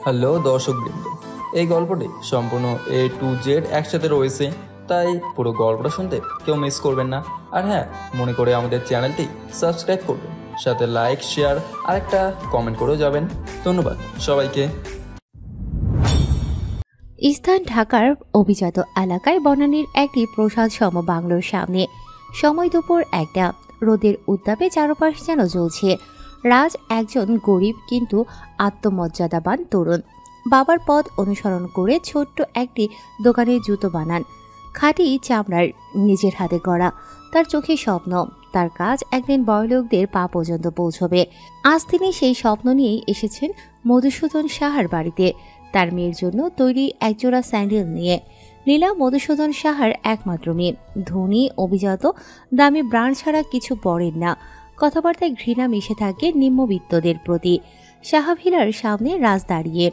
Hello দর্শকবৃন্দ, এই গল্পটি সম্পূর্ণ A to Z একসাথে রয়েছে, তাই পুরো গল্পটা শুনতে কেউ মিস করবেন না। আর হ্যাঁ, মনে করে আমাদের চ্যানেলটি সাবস্ক্রাইব করবেন, সাথে লাইক, শেয়ার আর একটা কমেন্ট করেও যাবেন। ধন্যবাদ সবাইকে। স্থান ঢাকার অভিজাত এলাকায় বনানীর একটি প্রসাদ সম বাংলোর সামনে। সময় দুপুর 1টা। রোদের উত্তাপে চারপাশ যেন জ্বলছে। রাজ একজন গরিব কিন্তু আত্মমর্যাদাবান তরুণ। বাবার পথ অনুসরণ করে ছোট্ট একটি দোকানে জুতো বানান, খাঁটি চামড়ার, নিজের হাতে গড়া। তার চোখে স্বপ্ন, তার কাজ একদিন বড়লোকদের পা পর্যন্ত পৌঁছবে। আজ তিনি সেই স্বপ্ন নিয়েই এসেছেন মধুসূদন সাহার বাড়িতে, তার মেয়ের জন্য তৈরি একজোড়া স্যান্ডেল নিয়ে। নীলা মধুসূদন সাহার একমাত্র মেয়ে, ধনী, অভিজাত, দামি ব্র্যান্ড ছাড়া কিছু পড়েন না। কথাবার্তায় ঘৃণা মিশে থাকে নিম্নবিত্তদের প্রতি। সাহা ভিলার সামনে রাজ দাঁড়িয়ে,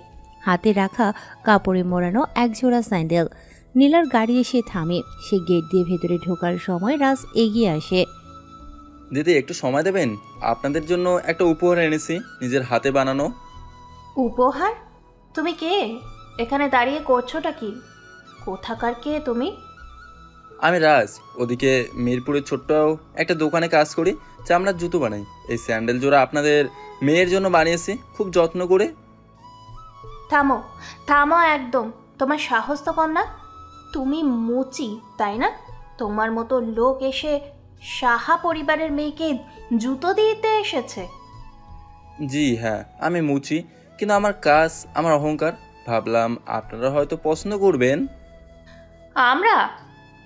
হাতে রাখা কাপড়ে মোড়ানো একজোড়া স্যান্ডেল। নীলার গাড়ি এসে থামে। সে গেট দিয়ে ভেতরে ঢোকার সময় রাজ এগিয়ে আসে। দিদি, একটু সময় দেবেন? আপনাদের জন্য একটা উপহার এনেছি, নিজের হাতে বানানো। উপহার? তুমি কে? এখানে দাঁড়িয়ে করছোটা কি? কোথাকার কে তুমি? আমি রাজ, ওদিকে মিরপুরে ছোট্ট একটা দোকানে কাজ করি, চামড়ার জুতো বানাই। এই স্যান্ডেল জোড়া আপনাদের মেয়ের জন্য বানিয়েছি, খুব যত্ন করে। থামো থামো, একদম। তোমার সাহস তো কম না। তুমি মুচি, তাই না? তোমার মতো লোক এসে সাহা পরিবারের মেয়েকে জুতো দিতে এসেছে? জি হ্যাঁ, আমি মুচি, কিন্তু আমার কাজ, আমার অহংকার। ভাবলাম আপনারা হয়তো পছন্দ করবেন। আমরা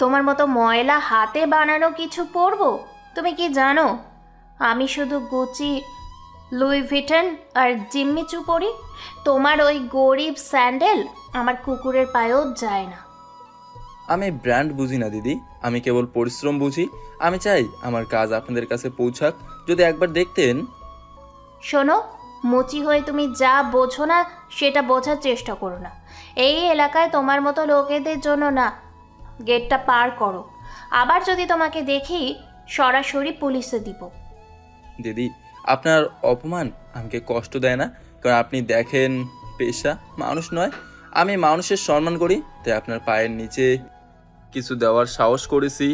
তোমার মতো ময়লা হাতে বানানো কিছু পরবো? তুমি কি জানো আমি শুধু গুচি, লুই ভিটন আর জিম্মি চু পরি? তোমার ওই গরিব স্যান্ডেল আমার কুকুরের পায়েও যায় না। আমি ব্র্যান্ড বুঝি না দিদি, আমি কেবল পরিশ্রম বুঝি। আমি চাই আমার কাজ আপনাদের কাছে পৌঁছাক। যদি একবার দেখতেন। শোনো, মুচি হয়ে তুমি যা বোঝো না সেটা বোঝার চেষ্টা করো না। এই এলাকায় তোমার মতো লোকেদের জন্য না। গেটটা পার করো। আবার যদি তোমাকে দেখি, সরাসরি পুলিশে দিব। দিদি, আপনার অপমান আমাকে কষ্ট দেয় না, কারণ আপনি দেখেন পেশা, মানুষ নয়। আমি মানুষের সম্মান করি, তাই আপনার পায়ের নিচে কিছু দেওয়ার সাহস করেছি।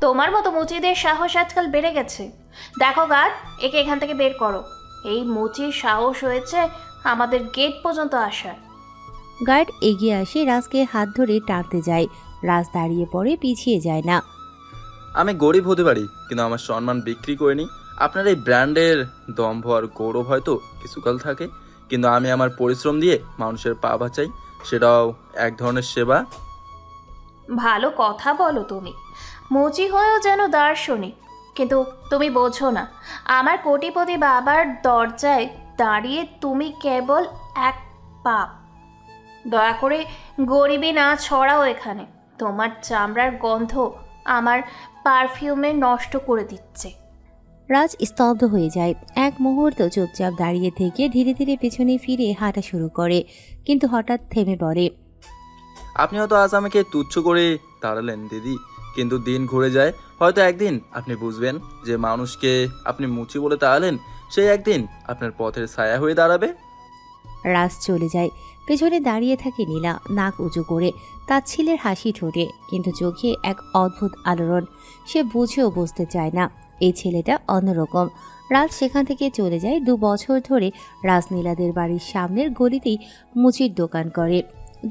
তোমার মতো মুচিদের সাহস আজকাল বেড়ে গেছে। দেখো গার্ড, একে এখান থেকে বের করো। এই মুচির সাহস হয়েছে আমাদের গেট পর্যন্ত আসার। গার্ড এগিয়ে আসে, রাজকে হাত ধরে টানতে যায়। রাজ দাঁড়িয়ে পড়ে, পিছিয়ে যায় না। আমি গরিব হতে পারি, কিন্তু আমার সম্মান বিক্রি করিনি। আপনার এই ব্র্যান্ডের দম্ভ আর গৌরব হয়তো কিছুকাল থাকে, কিন্তু আমি আমার পরিশ্রম দিয়ে মানুষের পা বাঁচাই, সেটাও এক ধরনের সেবা। ভালো কথা বলো তুমি। মুচি হয়েও যেন দার্শনিক। কিন্তু তুমি বোঝো না, আমার কোটিপতি বাবার দরজায় দাঁড়িয়ে তুমি কেবল এক পাপ। দয়া করে গরিবি না ছড়াও এখানে। তোমার চামড়ার গন্ধ আমার পারফিউমে নষ্ট করে দিচ্ছে। রাজ স্তব্ধ হয়ে যায়। এক মুহূর্ত চুপচাপ দাঁড়িয়ে থেকে ধীরে ধীরে পেছনে ফিরে হাঁটা শুরু করে, কিন্তু হঠাৎ থেমে পড়ে। আপনি হয়তো আজ আমাকে তুচ্ছ করে তাড়ালেন দিদি, কিন্তু দিন ঘুরে যায়। হয়তো একদিন আপনি বুঝবেন যে মানুষকে আপনি মুচি বলে তাড়ালেন, সেই একদিন আপনার পথের ছায়া হয়ে দাঁড়াবে। রাজ চলে যায়। পেছনে দাঁড়িয়ে থাকে নীলা, নাক উঁচু করে, তাচ্ছিলের হাসি ঠোঁটে, কিন্তু চোখে এক অদ্ভুত আলোড়ন। সে বুঝেও বুঝতে চায় না, এই ছেলেটা অন্যরকম। রাজ সেখান থেকে চলে যায়। 2 বছর ধরে রাজ নীলাদের বাড়ির সামনের গলিতেই মুচির দোকান করে।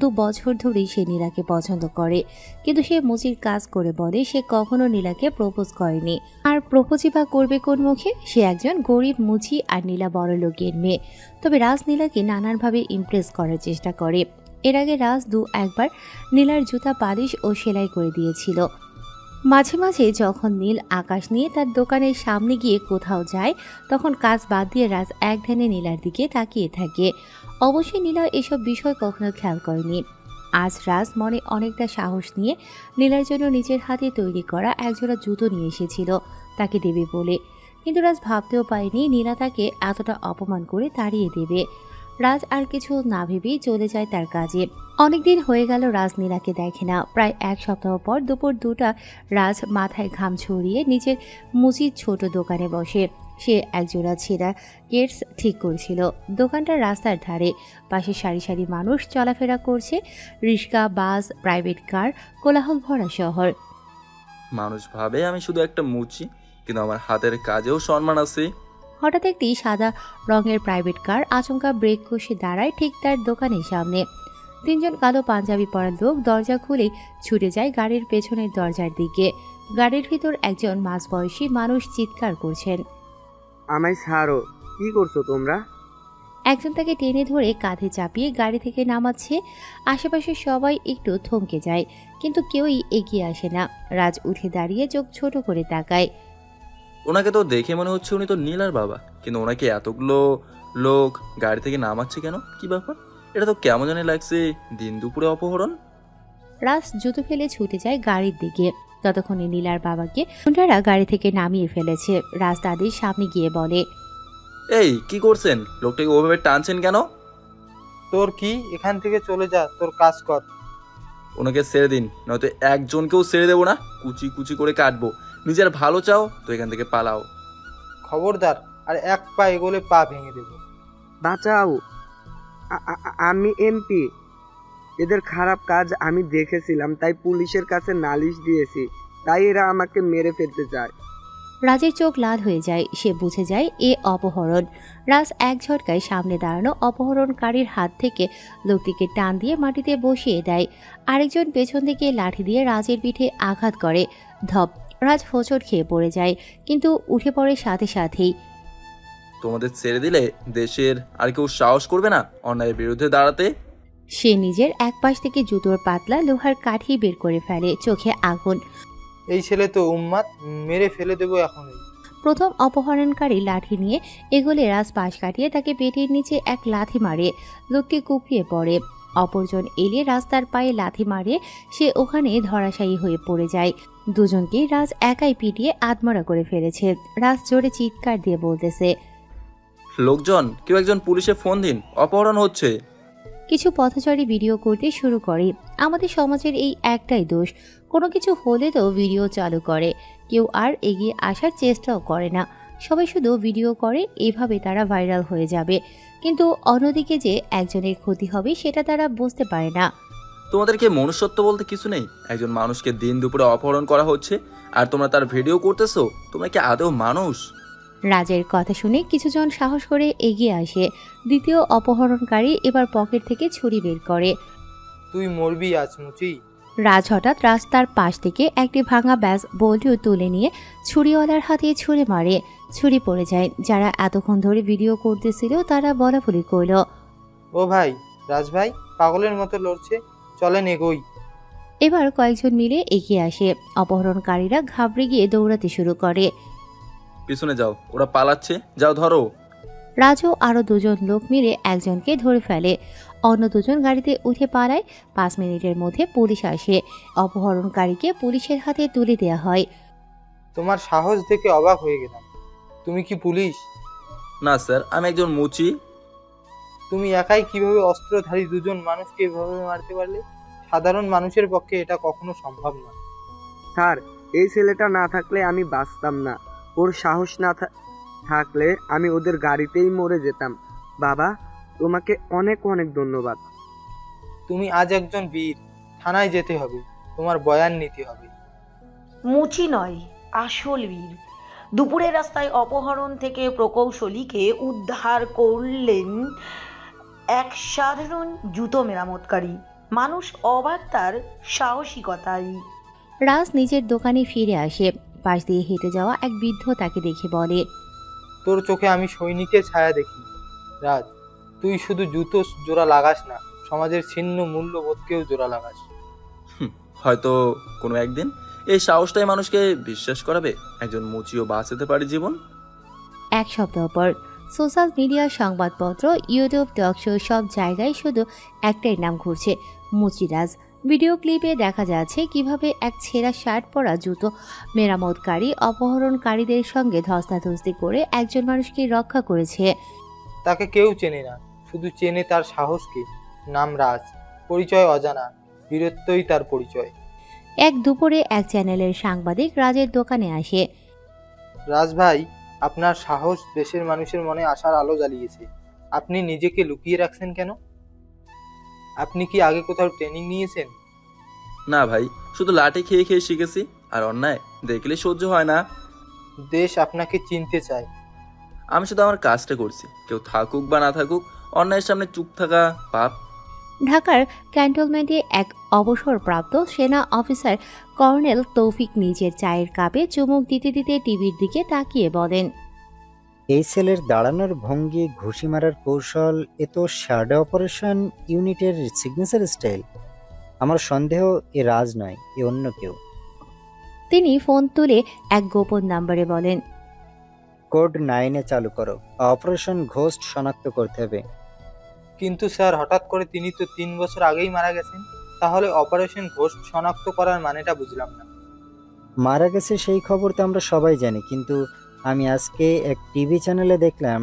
2 বছর ধরেই সে নীলাকে পছন্দ করে, কিন্তু সে মুচির কাজ করে বলে সে কখনো নীলাকে প্রপোজ করেনি। আর প্রপোজই বা করবে কোন মুখে? সে একজন গরিব মুচি, আর নীলা বড় লোকের মেয়ে। তবে রাজ নীলাকে নানানভাবে ইমপ্রেস করার চেষ্টা করে। এর আগে রাজ 2-1বার নীলার জুতা পালিশ ও সেলাই করে দিয়েছিল। মাঝে মাঝে যখন নীল আকাশ নিয়ে তার দোকানের সামনে গিয়ে কোথাও যায়, তখন কাজ বাদ দিয়ে রাজ এক ধ্যানে নীলার দিকে তাকিয়ে থাকে। অবশ্যই নীলা এসব বিষয় কখনো খেয়াল করেনি। আজ রাজ মনে অনেকটা সাহস নিয়ে নীলার জন্য নিজের হাতে তৈরি করা একজোড়া জুতো নিয়ে এসেছিল তাকে দেবে বলে, কিন্তু রাজ ভাবতেও পারেনি নীলা তাকে এতটা অপমান করে তাড়িয়ে দেবে। রাজ আর কিছু না ভেবেই চলে যায় তার কাজে। অনেকদিন হয়ে গেল রাজ নীলাকে দেখে না। প্রায় 1 সপ্তাহ পর দুপুর 2টা রাজ মাথায় ঘাম ছড়িয়ে নিজের মুচির ছোট দোকানে বসে। সে একজোড়া ছেঁড়া গেটস ঠিক করছিল। দোকানটা রাস্তার ধারে, পাশে সারি সারি মানুষ চলাফেরা করছে, রিক্সা, বাস, প্রাইভেট কার, কোলাহল ভরা শহর। মানুষ ভাবে আমি শুধু একটা মুচি, কিন্তু আমার হাতের কাজেও সম্মান আছে। হঠাৎ একটি সাদা রঙের প্রাইভেট কার আচমকা ব্রেক কষে দাঁড়ায় ঠিক তার দোকানের সামনে। তিনজন কালো পাঞ্জাবি পরা লোক দরজা খুলেই ছুটে যায় গাড়ির পেছনের দরজার দিকে। গাড়ির ভিতর একজন মাঝবয়সী মানুষ চিৎকার করছেন, আমায় ছাড়ো, কি করছো তোমরা? একজন তাকে টেনে ধরে কাঁধে চাপিয়ে গাড়ি থেকে নামাচ্ছে। আশেপাশে সবাই একটু থমকে যায়, কিন্তু কেউই এগিয়ে আসে না। রাজ উঠে দাঁড়িয়ে চোখ ছোট করে তাকায়। ওনাকে তো দেখে মনে হচ্ছে উনি তো নীলার বাবা, কিন্তু ওনাকে এতগুলো লোক গাড়ি থেকে নামাচ্ছে কেন? কি ব্যাপার? এটা তো কেমন জানি লাগছে, দিন দুপুরে অপহরণ। রাজ জুতো ফেলে ছুটে যায় গাড়ির দিকে। ততক্ষণে নীলার বাবাকে গুন্ডারা গাড়ি থেকে নামিয়ে ফেলেছে। রাজ তাদের সামনে গিয়ে বলে, এই কি করছেন? লোকটাকে ওভাবে টানছেন কেন? তোর কি, এখান থেকে চলে যা, তোর কাজ কর। ওনাকে ছেড়ে দিন, নয়তো একজনকেও ছেড়ে দেবো না, কুচি কুচি করে কাটবো। নিজের ভালো চাও তো এখান থেকে পালাও। খবরদার, আর এক পা এগোলে পা ভেঙে দেবো। বাঁচাও, আমি এমপি। এদের খারাপ কাজ আমি দেখেছিলাম, তাই পুলিশের কাছে নালিশ দিয়েছি। তাই এরা আমাকে মেরে ফেলতে চায়। রাজের চোখ লাল হয়ে যায়। সে বুঝে যায় এ অপহরণ। রাজ এক ঝটকায় সামনে দাঁড়ানো অপহরণকারীর হাত থেকে লোকটিকে টান দিয়ে মাটিতে বসিয়ে দেয়। আরেকজন পেছন থেকে লাঠি দিয়ে রাজের পিঠে আঘাত করে। ধপ, রাজ হোঁচট খেয়ে পড়ে যায়, কিন্তু উঠে পড়ে সাথে সাথেই। তোমাদের ছেড়ে দিলে দেশের আর কেউ সাহস করবে না অন্যায়ের বিরুদ্ধে দাঁড়াতে। সে নিজের এক পাশ থেকে জুতোর পাতলা লোহার কাঠি বের করে ফেলে, চোখে আগুন। এই ছেলে তো উম্মাদ, মেরে ফেলে দেবো এখনই। প্রথম অপহরণকারী লাঠি নিয়ে এগোলে রাজ পাশ কাটিয়ে তাকে পেটের নিচে এক লাথি মারে। লোকটি কুঁকড়িয়ে পড়ে। অপরজন এলে রাস্তার পায়ে লাথি মারে। সে ওখানে ধরাশায়ী হয়ে পড়ে যায়। দুজনকেই রাজ একাই পিটিয়ে আধমরা করে ফেলেছে। রাজ জোরে চিৎকার দিয়ে বলতেছে, লোকজন, কেউ একজন পুলিশে ফোন দিন, অপহরণ হচ্ছে। কিছু পথচারী ভিডিও করতে শুরু করে। আমাদের সমাজের এই একটাই দোষ, কোনো কিছু হলে তো ভিডিও চালু করে, কেউ আর এগিয়ে আসার চেষ্টাও করে না। সবাই শুধু ভিডিও করে, এভাবে তারা ভাইরাল হয়ে যাবে। কিন্তু অন্যদিকে যে একজনের ক্ষতি হবে সেটা তারা বুঝতে পারে না। তোমাদেরকে মনুষ্যত্ব বলতে কিছু নেই? একজন মানুষকে দিন দুপুরে অপহরণ করা হচ্ছে আর তোমরা তার ভিডিও করতেছো? তোমরা কি আদৌ মানুষ? রাজের কথা শুনে কিছুজন সাহস করে এগিয়ে আসে। দ্বিতীয় অপহরণকারী এবার পকেট থেকে ছুরি বের করে। তুই মরবি আজ মুচি। রাজ হঠাৎ রাস্তার পাশ থেকে একটি ভাঙা ব্যাস বল্টু তুলে নিয়ে ছুরিওয়ালার হাতে ছুঁড়ে মারে। ছুরি পড়ে যায়। যারা এতক্ষণ ধরে ভিডিও করতেছিল তারা বলাবলি করল, ও ভাই, রাজ ভাই পাগলের মতো লড়ছে, চলেন এগোই। এবার কয়েকজন মিলে এগিয়ে আসে। অপহরণকারীরা ঘাবড়ে গিয়ে দৌড়াতে শুরু করে। পিছনে যাও, ওরা পালাচ্ছে, যাও ধরো। রাজও আরো দুজন লোক মিলে একজনকে ধরে ফেলে। অন্য দুজন গাড়িতে উঠে পালায়। 5 মিনিটের মধ্যে পুলিশ আসে। অপহরণকারীকে পুলিশের হাতে তুলে দেওয়া হয়। তোমার সাহস দেখে অবাক হয়ে গেলাম। তুমি কি পুলিশ? না স্যার, আমি একজন মুচি। তুমি একাই কিভাবে অস্ত্রধারী দুজন মানুষকে এভাবে মারতে পারলে? সাধারণ মানুষের পক্ষে এটা কখনো সম্ভব না। স্যার, এই ছেলেটা না থাকলে আমি বাঁচতাম না। ওর সাহস না থাকলে আমি ওদের গাড়িতেই মরে যেতাম। বাবা, তোমাকে অনেক অনেক ধন্যবাদ। তুমি আজ একজন বীর। থানায় যেতে হবে, তোমার বয়ান নিতে হবে। মুচি নয়, আসল বীর। দুপুরের রাস্তায় অপহরণ থেকে প্রকৌশলীকে উদ্ধার করলেন এক সাধারণ জুতো মেরামতকারী। মানুষ অবাক তার সাহসিকতায়। রাজ নিজের দোকানে ফিরে আসে। পাশ দিয়ে হেঁটে যাওয়া এক বৃদ্ধ তাকে দেখে বলে, তোর চোখে আমি সৈনিকের ছায়া দেখি। রাজ, তুই শুধু জুতো জোড়া লাগাস না, সমাজের ছিন্ন মূল্যবোধকেও জোড়া লাগাস। হয়তো কোনো একদিন এই সাহসটাই মানুষকে বিশ্বাস করাবে একজন মুচিও বাঁচাতে পারে জীবন। এক সপ্তাহ পর সোশ্যাল মিডিয়া, সংবাদপত্র, ইউটিউব, টক শো সব জায়গায় শুধু একটাই নাম ঘুরছে, মুচিরাজ। ভিডিও ক্লিপে দেখা যাচ্ছে কিভাবে এক ছেঁড়া শার্ট পরা জুতো মেরামতকারী অপহরণকারীদের সঙ্গে ধস্তাধস্তি করে একজন মানুষকে রক্ষা করেছে। তাকে কেউ চেনে না, শুধু চেনে তার সাহসকে। নাম রাজ, পরিচয় অজানা, বীরত্বই তার পরিচয়। এক দুপুরে এক চ্যানেলের সাংবাদিক রাজের দোকানে আসে। রাজ ভাই, আপনার সাহস দেশের মানুষের মনে আশার আলো জ্বালিয়েছে। আপনি নিজেকে লুকিয়ে রাখছেন কেন? আপনি কি আগে কোথাও ট্রেনিং নিয়েছেন? না ভাই, শুধু লাঠি খেয়ে খেয়ে শিখেছি, আর অন্যায় দেখলে সহ্য হয় না। দেশ আপনাকে চিনতে চায়। আমি শুধু আমার কাজটা করছি, কেউ থাকুক বা না থাকুক, অন্যায়ের সামনে চুপ থাকা পাপ। ঢাকার ক্যান্টনমেন্টে এক অবসরপ্রাপ্ত সেনা অফিসার কর্নেল তৌফিক নিজের চায়ের কাপে চুমুক দিতে দিতে টিভির দিকে তাকিয়ে বলেন, এই সেলের দাঁড়ানোর ভঙ্গি, ঘুষি মারার কৌশল, এ তো শ্যাডো অপারেশন ইউনিটের সিগনেচার স্টাইল। আমার সন্দেহ এ রাজ নয়, এ অন্য কেউ। তিনি ফোন তুলে এক গোপন নাম্বারে বলেন, কোড 9-এ চালু করো, অপারেশন ঘোস্ট শনাক্ত করতে হবে। কিন্তু স্যার, হঠাৎ করে তিনি তো 3 বছর আগেই মারা গেছেন। তাহলে অপারেশন ঘোস্ট শনাক্ত করার মানেটা বুঝলাম না। মারা গেছে সেই খবর তো আমরা সবাই জানি, কিন্তু আমি আজকে এক টিভি চ্যানেলে দেখলাম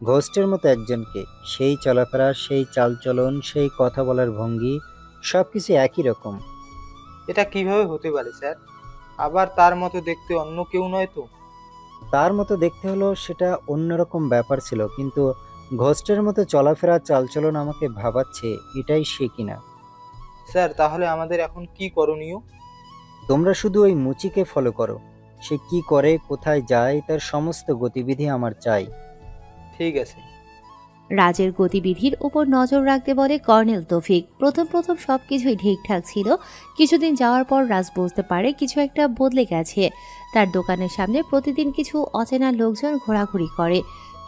ঘোস্টের মতো একজনকে। সেই চলাফেরা, সেই চালচলন, সেই কথা বলার ভঙ্গি, সব কিছু একই রকম। এটা কিভাবে হতে পারে স্যার? আবার তার মতো দেখতে অন্য কেউ নয় তো? তার মতো দেখতে হলো সেটা অন্যরকম ব্যাপার ছিল, কিন্তু ঘোস্টের মতো চলাফেরা, চালচলন আমাকে ভাবাচ্ছে এটাই সে কিনা। স্যার, তাহলে আমাদের এখন কি করণীয়? তোমরা শুধু ওই মুচিকে ফলো করো। সে কি করে, কোথায় যায়, তার সমস্ত গতিবিধি আমার চাই। ঠিক আছে। রাজের গতিবিধির উপর নজর রাখতে বলে কর্নেল তৌফিক। প্রথম প্রথম সবকিছুই ঠিকঠাক ছিল। কিছুদিন যাওয়ার পর রাজ বুঝতে পারে কিছু একটা বদলে গেছে। তার দোকানের সামনে প্রতিদিন কিছু অচেনা লোকজন ঘোরাঘুরি করে।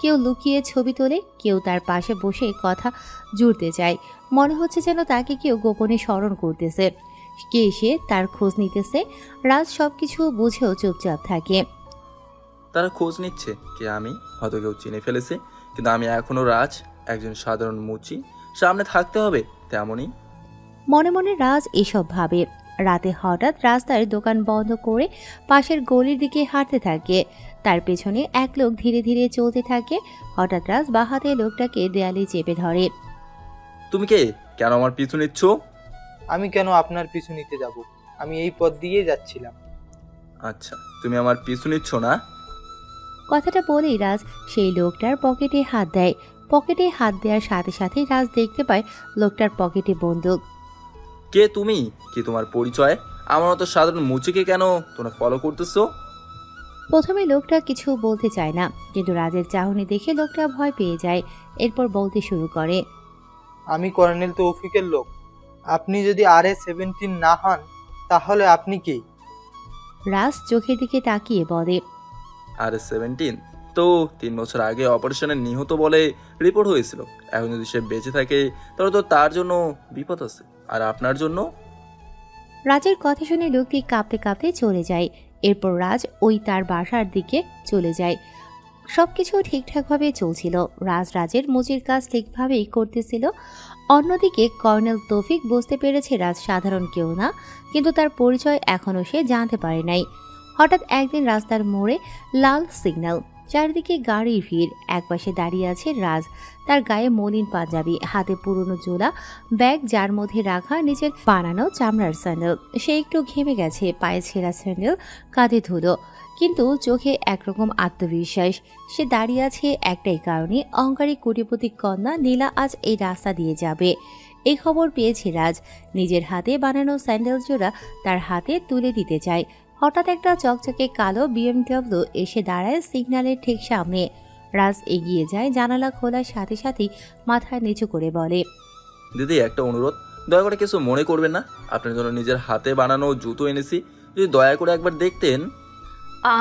কেউ লুকিয়ে ছবি তোলে, কেউ তার পাশে বসে কথা জুড়তে চায়। মনে হচ্ছে যেন তাকে কেউ গোপনে স্মরণ করতেছে। কে এসে তার খোঁজ নিতেছে। রাজ সবকিছু বুঝেও চুপচাপ থাকে। তারা খোঁজ নিচ্ছে কে আমি, হয়তো কেউ চিনে ফেলেছে, কিন্তু আমি এখনো রাজ, একজন সাধারণ মুচি। সামনে থাকতে হবে তেমনই। মনে মনে রাজ এসব ভাবে। রাতে হঠাৎ রাস্তার দোকান বন্ধ করে পাশের গলির দিকে হাঁটতে থাকে। তার পেছনে এক লোক ধীরে ধীরে চলতে থাকে। হঠাৎ রাজ বাঁ হাতে লোকটাকে দেয়ালে চেপে ধরে। তুমি কে? কেন আমার পিছু নিচ্ছ? আমি কেন আপনার পিছু নিতে যাব? আমি এই পথ দিয়ে যাচ্ছিলাম। আচ্ছা, তুমি আমার পিছু নিচ্ছ না? কথাটা বলেই রাজ সেই লোকটার পকেটে হাত দেয়। পকেটে হাত দেওয়ার সাথে সাথে রাজ দেখতে পায় লোকটার পকেটে বন্দুক। কে তুমি? কি তোমার পরিচয়? আমার মতো সাধারণ মুচিকে কেন তোমরা ফলো করতেছো? প্রথমে লোকটা কিছু বলতে চায় না, কিন্তু রাজের চাহনি দেখে লোকটা ভয় পেয়ে যায়। এরপর বলতে শুরু করে, আমি কর্নেল তৌফিকের লোক। আপনি যদি RA-17 না হন, তাহলে আপনি কে? রাজ চোখের দিকে তাকিয়ে বলে, RA-17 তো 3 বছর আগে অপারেশনে নিহত বলে রিপোর্ট হয়েছিল। এখন যদি সে বেঁচে থাকে তাহলে তো তার জন্য বিপদ আছে, আর আপনার জন্য। রাজের কথা শুনে লোকটি কাঁপতে কাঁপতে চলে যায়। এরপর রাজ ওই তার বাসার দিকে চলে যায়। সবকিছু ঠিকঠাকভাবে চলছিল। রাজের মুচির কাজ ঠিকভাবেই করতেছিল। অন্যদিকে কর্নেল তৌফিক বুঝতে পেরেছে রাজ সাধারণ কেউ না, কিন্তু তার পরিচয় এখনও সে জানতে পারে নাই। হঠাৎ একদিন রাস্তার মোড়ে লাল সিগন্যাল, চারিদিকে গাড়ির ভিড়। একপাশে দাঁড়িয়ে আছে রাজ। তার গায়ে মলিন পাঞ্জাবি, হাতে পুরনো জোলা ব্যাগ, যার মধ্যে রাখা নিজের বানানো চামড়ার স্যান্ডেল। সে একটু ঘেমে গেছে, পায়ে ছেঁড়া স্যান্ডেল, কাঁধে ধুলো, কিন্তু চোখে একরকম আত্মবিশ্বাস। সে দাঁড়িয়ে আছে একটাই কারণে, অহংকারী কোটিপতি কন্যা নীলা আজ এই রাস্তা দিয়ে যাবে। এই খবর পেয়েছে রাজ। নিজের হাতে বানানো স্যান্ডেল জোড়া তার হাতে তুলে দিতে চায়। হঠাৎ একটা চকচকে কালো BMW এসে দাঁড়ায় সিগন্যালের ঠিক সামনে। রাজ এগিয়ে যায়, জানালা খোলার সাথে সাথেই মাথা নিচু করে বলে, দিদি, একটা অনুরোধ, দয়া করে কিছু মনে করবেন না। আপনার জন্য নিজের হাতে বানানো জুতো এনেছি, যদি দয়া করে একবার দেখতেন।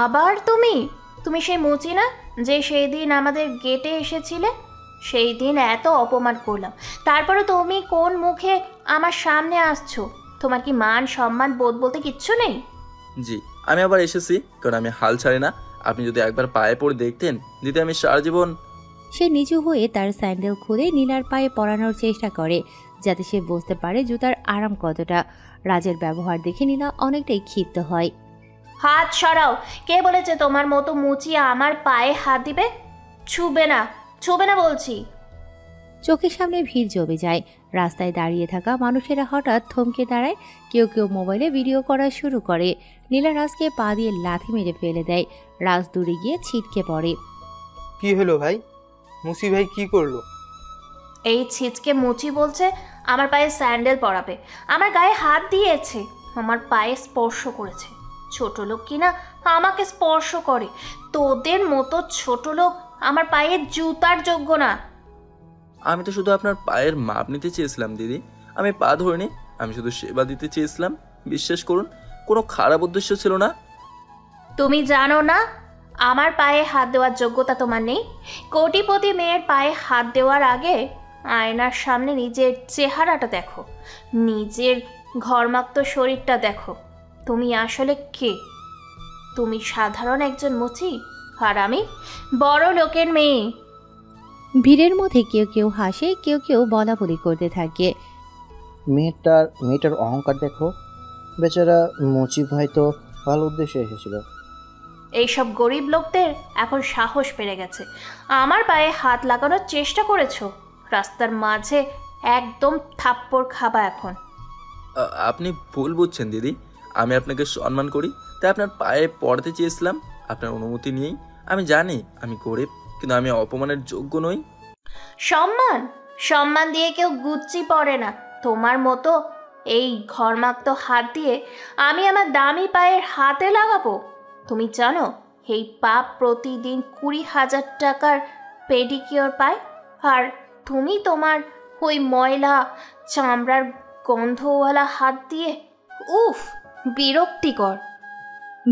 আবার তুমি সেই মুচি না যে সেই দিন আমাদের গেটে এসেছিলে? সেই দিন এত অপমান করলাম, তারপরে তুমি কোন মুখে আমার সামনে আসছো? তোমার কি মান সম্মান বোধ বলতে কিচ্ছু নেই? জি, আমি আবার এসেছি, কারণ আমি হাল ছাড়ি না। আপনি যদি একবার পায়ে পড়ে দেখতেন দিদি, আমি সারা জীবন। সে নিচু হয়ে তার স্যান্ডেল খুলে নীলার পায়ে পরানোর চেষ্টা করে, যাতে সে বুঝতে পারে জুতার আরাম কতটা। রাজের ব্যবহার দেখে নীলা অনেকটাই ক্ষিপ্ত হয়। হাত সরাও! কে বলেছে তোমার মতো মুচি আমার পায়ে হাত দিবে? ছুবে না, ছুবে না বলছি। চোখের সামনে ভিড় জমে যায়। রাস্তায় দাঁড়িয়ে থাকা মানুষেরা হঠাৎ থমকে দাঁড়ায়, কেউ কেউ মোবাইলে ভিডিও করা শুরু করে। নীলা রাজকে পা দিয়ে লাথি মেরে ফেলে দেয়। রাজ দূরে গিয়ে ছিটকে পড়ে। কি হলো ভাই? মুসি ভাই কি করলো? এই ছিচকে মুচি বলছে আমার পায়ে স্যান্ডেল পরাবে, আমার গায়ে হাত দিয়েছে, আমার পায়ে স্পর্শ করেছে। ছোট লোক কিনা আমাকে স্পর্শ করে, তোদের মতো ছোট লোক আমার পায়ে জুতার যোগ্য না। আমি তো শুধু আপনার পায়ের মাপ নিতে চেয়েছিলাম দিদি, আমি পা ধরিনি, আমি শুধু সেবা দিতে চেয়েছিলাম। বিশ্বাস করুন, কোনো খারাপ উদ্দেশ্য ছিল না। তুমি জানো না আমার পায়ে হাত দেওয়ার যোগ্যতা তোমার নেই? কোটিপতি মেয়ের পায়ে হাত দেওয়ার আগে আয়নার সামনে নিজের চেহারাটা দেখো, নিজের ঘর্মাক্ত শরীরটা দেখো। তুমি আসলে কে? তুমি সাধারণ একজন মুচি, আর আমি বড় লোকের মেয়ে। ভিড়ের মধ্যে কেউ কেউ হাসে, কেউ কেউ বলাবলি করতে থাকে। মেয়েটার অহংকার দেখো, বেচারা মুচি ভাই তো ভালো উদ্দেশ্যে এসেছিল। এইসব গরিব লোকদের এখন সাহস বেড়ে গেছে। আমার পায়ে হাত লাগানোর চেষ্টা করেছো, রাস্তার মাঝে একদম থাপ্পড় খাবা এখন। আপনি ভুল বুঝছেন দিদি, আমি আপনাকে সম্মান করি, তাই আপনার পায়ে পড়তে চেয়েছিলাম। আপনার অনুমতি নিয়েই। আমি জানি আমি গরিব, কিন্তু আমি অপমানের যোগ্য নই। সম্মান সম্মান দিয়ে কেউ গুচ্ছি পড়ে না। তোমার মতো এই ঘর্মাক্ত হাত দিয়ে আমি আমার দামি পায়ের হাতে লাগাবো? তুমি জানো এই পা প্রতিদিন 20,000 টাকার পেডিকিওর পায়, আর তুমি তোমার ওই ময়লা চামড়ার গন্ধওয়ালা হাত দিয়ে, উফ, বিরক্তিকর।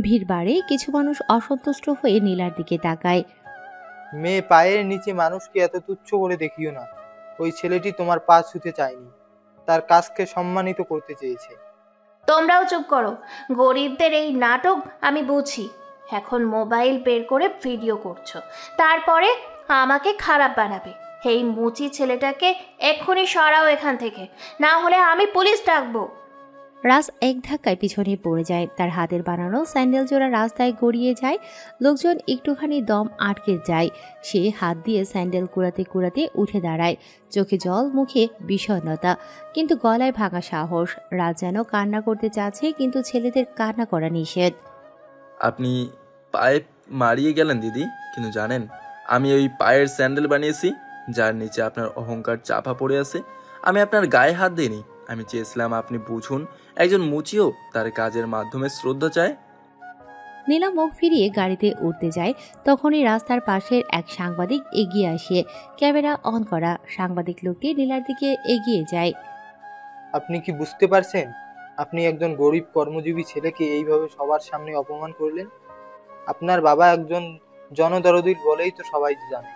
ভিড় বাড়ে, কিছু মানুষ অসন্তুষ্ট হয়ে নীলার দিকে তাকায়। মেয়ে পায়ের নিচে মানুষকে এত তুচ্ছ করে দেখিও না। ওই ছেলেটি তোমার পা ছুঁতে চায়নি, তার কাজকে সম্মানিত করতে চেয়েছে। তোমরাও চুপ করো। গরিবদের এই নাটক আমি বুঝি। এখন মোবাইল বের করে ভিডিও করছো, তারপরে আমাকে খারাপ বানাবে। এই মুচি ছেলেটাকে এক্ষুনি সরাও এখান থেকে, না হলে আমি পুলিশ ডাকবো। রাজ এক ধাক্কায় পিছনে পড়ে যায়। তার হাতের বানানো স্যান্ডেল জোড়া রাস্তায় গড়িয়ে যায়। লোকজন একটুখানি দম আটকে যায়। সে হাত দিয়ে স্যান্ডেল কুড়াতে কুড়াতে উঠে দাঁড়ায়। চোখে জল, মুখে বিষণ্ণতা, কিন্তু গলায় ভাঙা সাহস। রাজ যেন কান্না করতে চাচ্ছে, কিন্তু ছেলেদের কান্না করা নিষেধ। আপনি পায়ে মারিয়ে গেলেন দিদি, কিন্তু জানেন আমি ওই পায়ের স্যান্ডেল বানিয়েছি যার নিচে আপনার অহংকার চাপা পড়ে আছে। আমি আপনার গায়ে হাত দিইনি, আমি চেয়েছিলাম আপনি বুঝুন একজন মুচিও তার কাজের মাধ্যমে শ্রদ্ধা চায়। নীলা মুখ ফিরিয়ে গাড়িতে উঠতে যায়, তখনই রাস্তার পাশের এক সাংবাদিক এগিয়ে আসে। ক্যামেরা অন করা। সাংবাদিক লোকটি নীলার দিকে এগিয়ে যায়। আপনি কি বুঝতে পারছেন? আপনি একজন গরিব কর্মজীবী ছেলেকে এইভাবে সবার সামনে অপমান করলেন। আপনার বাবা একজন জনদরদি বলেই তো সবাই জানে।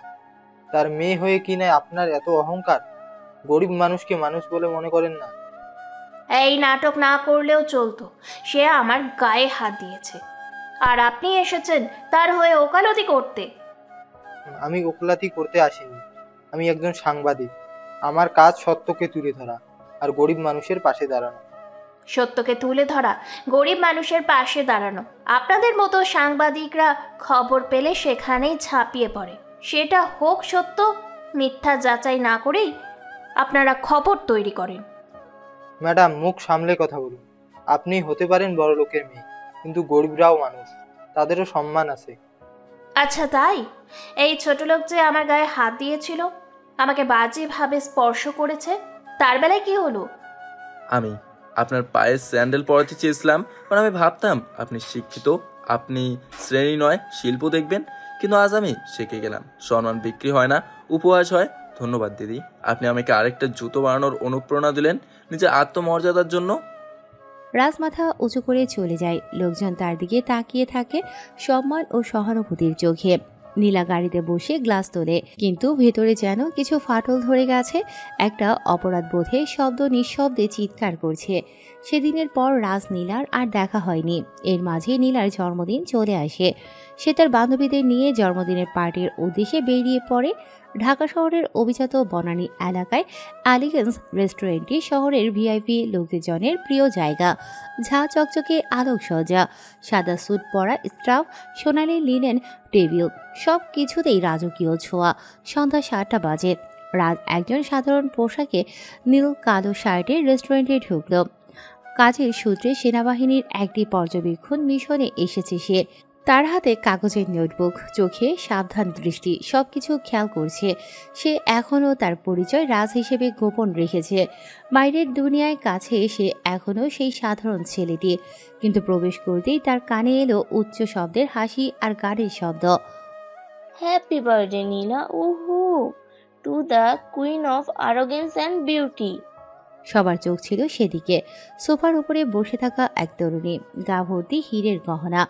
তার মেয়ে হয়ে কিনা আপনার এত অহংকার! গরিব মানুষকে মানুষ বলে মনে করেন না। এই নাটক না করলেও চলতো। সে আমার গায়ে হাত দিয়েছে, আর আপনি এসেছেন তার হয়ে ওকালতি করতে। আমি ওকালতি করতে আসিনি, আমি একজন সাংবাদিক। আমার কাজ সত্যকে তুলে ধরা আর গরিব মানুষের পাশে দাঁড়ানো। সত্যকে তুলে ধরা, গরিব মানুষের পাশে দাঁড়ানো। আপনাদের মতো সাংবাদিকরা খবর পেলে সেখানেই ঝাঁপিয়ে পড়ে। সেটা হোক সত্য মিথ্যা যাচাই না করেই আপনারা খবর তৈরি করেন। ম্যাডাম, মুখ সামলে কথা বলুন। আপনি হতে পারেন বড় লোকের মেয়ে, কিন্তু গরিবরাও মানুষ, তাদেরও সম্মান আছে। আচ্ছা তাই? এই ছোট লোক যে আমার গায়ে হাত দিয়েছিল, আমাকে বাজেভাবে স্পর্শ করেছে, তার বেলায় কি হলো? আমি আপনার পায়ে স্যান্ডেল পরাতে চেয়েছিলাম, কারণ আমি ভাবতাম আপনি শিক্ষিত, আপনি শ্রেণী নয় শিল্প দেখবেন। কিন্তু আজ আমি শিখে গেলাম সম্মান বিক্রি হয় না, উপহাস হয়। ধন্যবাদ দিদি, আপনি আমাকে আরেকটা জুতো বানানোর অনুপ্রেরণা দিলেন নিজের আত্মমর্যাদার জন্য। রাজ মাথা উঁচু করে চলে যায়। লোকজন তার দিকে তাকিয়ে থাকে সম্মান ও সহানুভূতির চোখে। নীলা গাড়িতে বসে গ্লাস তোলে, কিন্তু ভেতরে যেন কিছু ফাটল ধরে গেছে। একটা অপরাধ বোধে শব্দ নিঃশব্দে চিৎকার করছে। সেদিনের পর রাজ নীলার আর দেখা হয়নি। এর মাঝে নীলার জন্মদিন চলে আসে। সে তার বান্ধবীদের নিয়ে জন্মদিনের পার্টির উদ্দেশ্যে বেরিয়ে পড়ে। ঢাকা শহরের অভিজাত বনানী এলাকায় এলিগেন্স রেস্টুরেন্টটি শহরের ভিআইপি লোকজনের প্রিয় জায়গা। ঝাঁ চকচকে আলোকসজ্জা, সাদা স্যুট পরা স্টাফ, সোনালি লিনেন টেবিল, সব কিছুতেই রাজকীয় ছোঁয়া। সন্ধ্যা 7টা বাজে। রাত একজন সাধারণ পোশাকে নীল কালো শার্টে রেস্টুরেন্টে ঢুকল। কাজের সূত্রে সেনাবাহিনীর একটি পর্যবেক্ষণ মিশনে এসেছে সে। তার হাতে কাগজের নোটবুক, চোখে সাবধান দৃষ্টি, সবকিছু খেয়াল করছে। সে এখনও তার পরিচয় রাজ হিসেবে গোপন রেখেছে। বাইরের দুনিয়ায় কাছে সে এখনও সেই সাধারণ ছেলেটি, কিন্তু প্রবেশ করতেই তার কানে এলো উচ্চ শব্দের হাসি আর গাড়ির শব্দ। হ্যাপি বার্থডে নীলা, উহু, to the queen of arrogance and beauty. সবার চোখ ছিল সেদিকে। সোফার উপরে বসে থাকা এক তরুণী, গা ভর্তি হীরের গহনা,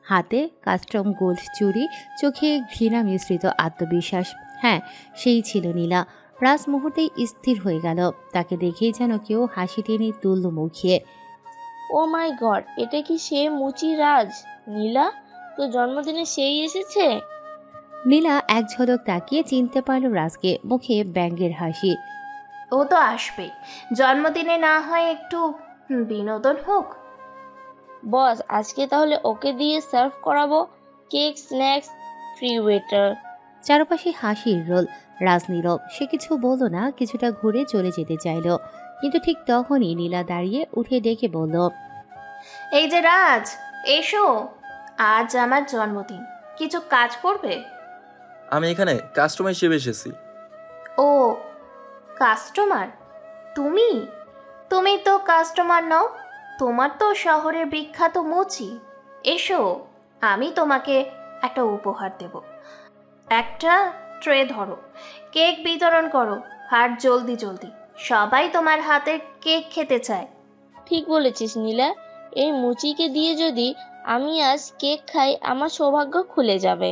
হাতে কাস্টম গোল্ড চুড়ি, চোখে ঘৃণা মিশ্রিত আত্মবিশ্বাস। হ্যাঁ, সেই ছিল নীলা। রাজ মুহূর্তেই স্থির হয়ে গেল। তাকে দেখেই যেন কেউ হাসি টেনে তুলল মুখিয়ে। ও মাই গড, এটা কি সে মুচি রাজ? নীলা, তো জন্মদিনে সেই এসেছে? নীলা এক ঝলক তাকিয়ে চিনতে পারল রাজকে। মুখে ব্যঙ্গের হাসি। ও তো আসবে, জন্মদিনে না হয় একটু বিনোদন হোক। বস, আজকে তাহলে ওকে দিয়ে সার্ভ করাবো কেক, স্ন্যাক্স, ফ্রি ওয়েটার। চারপাশে হাসির রোল। রাজ নীরব। সে কিছু বলল না, কিছুটা ঘুরে চলে যেতে চাইল, কিন্তু ঠিক তখনই নীলা দাঁড়িয়ে উঠে ডেকে বলল, এই যে রাজ, এসো, আজ আমার জন্মদিন, কিছু কাজ করবে? আমি এখানে কাস্টমার হিসেবে এসেছি। ও, কাস্টমার? তুমি তুমি তো কাস্টমার নও, তোমার তো শহরের বিখ্যাত মুচি। এসো, আমি তোমাকে একটা উপহার দেব। একটা ট্রে ধরো, কেক বিতরণ করো, আর জলদি জলদি, সবাই তোমার হাতের কেক খেতে চায়। ঠিক বলেছিস নীলা, এই মুচিকে দিয়ে যদি আমি আজ কেক খাই, আমার সৌভাগ্য খুলে যাবে।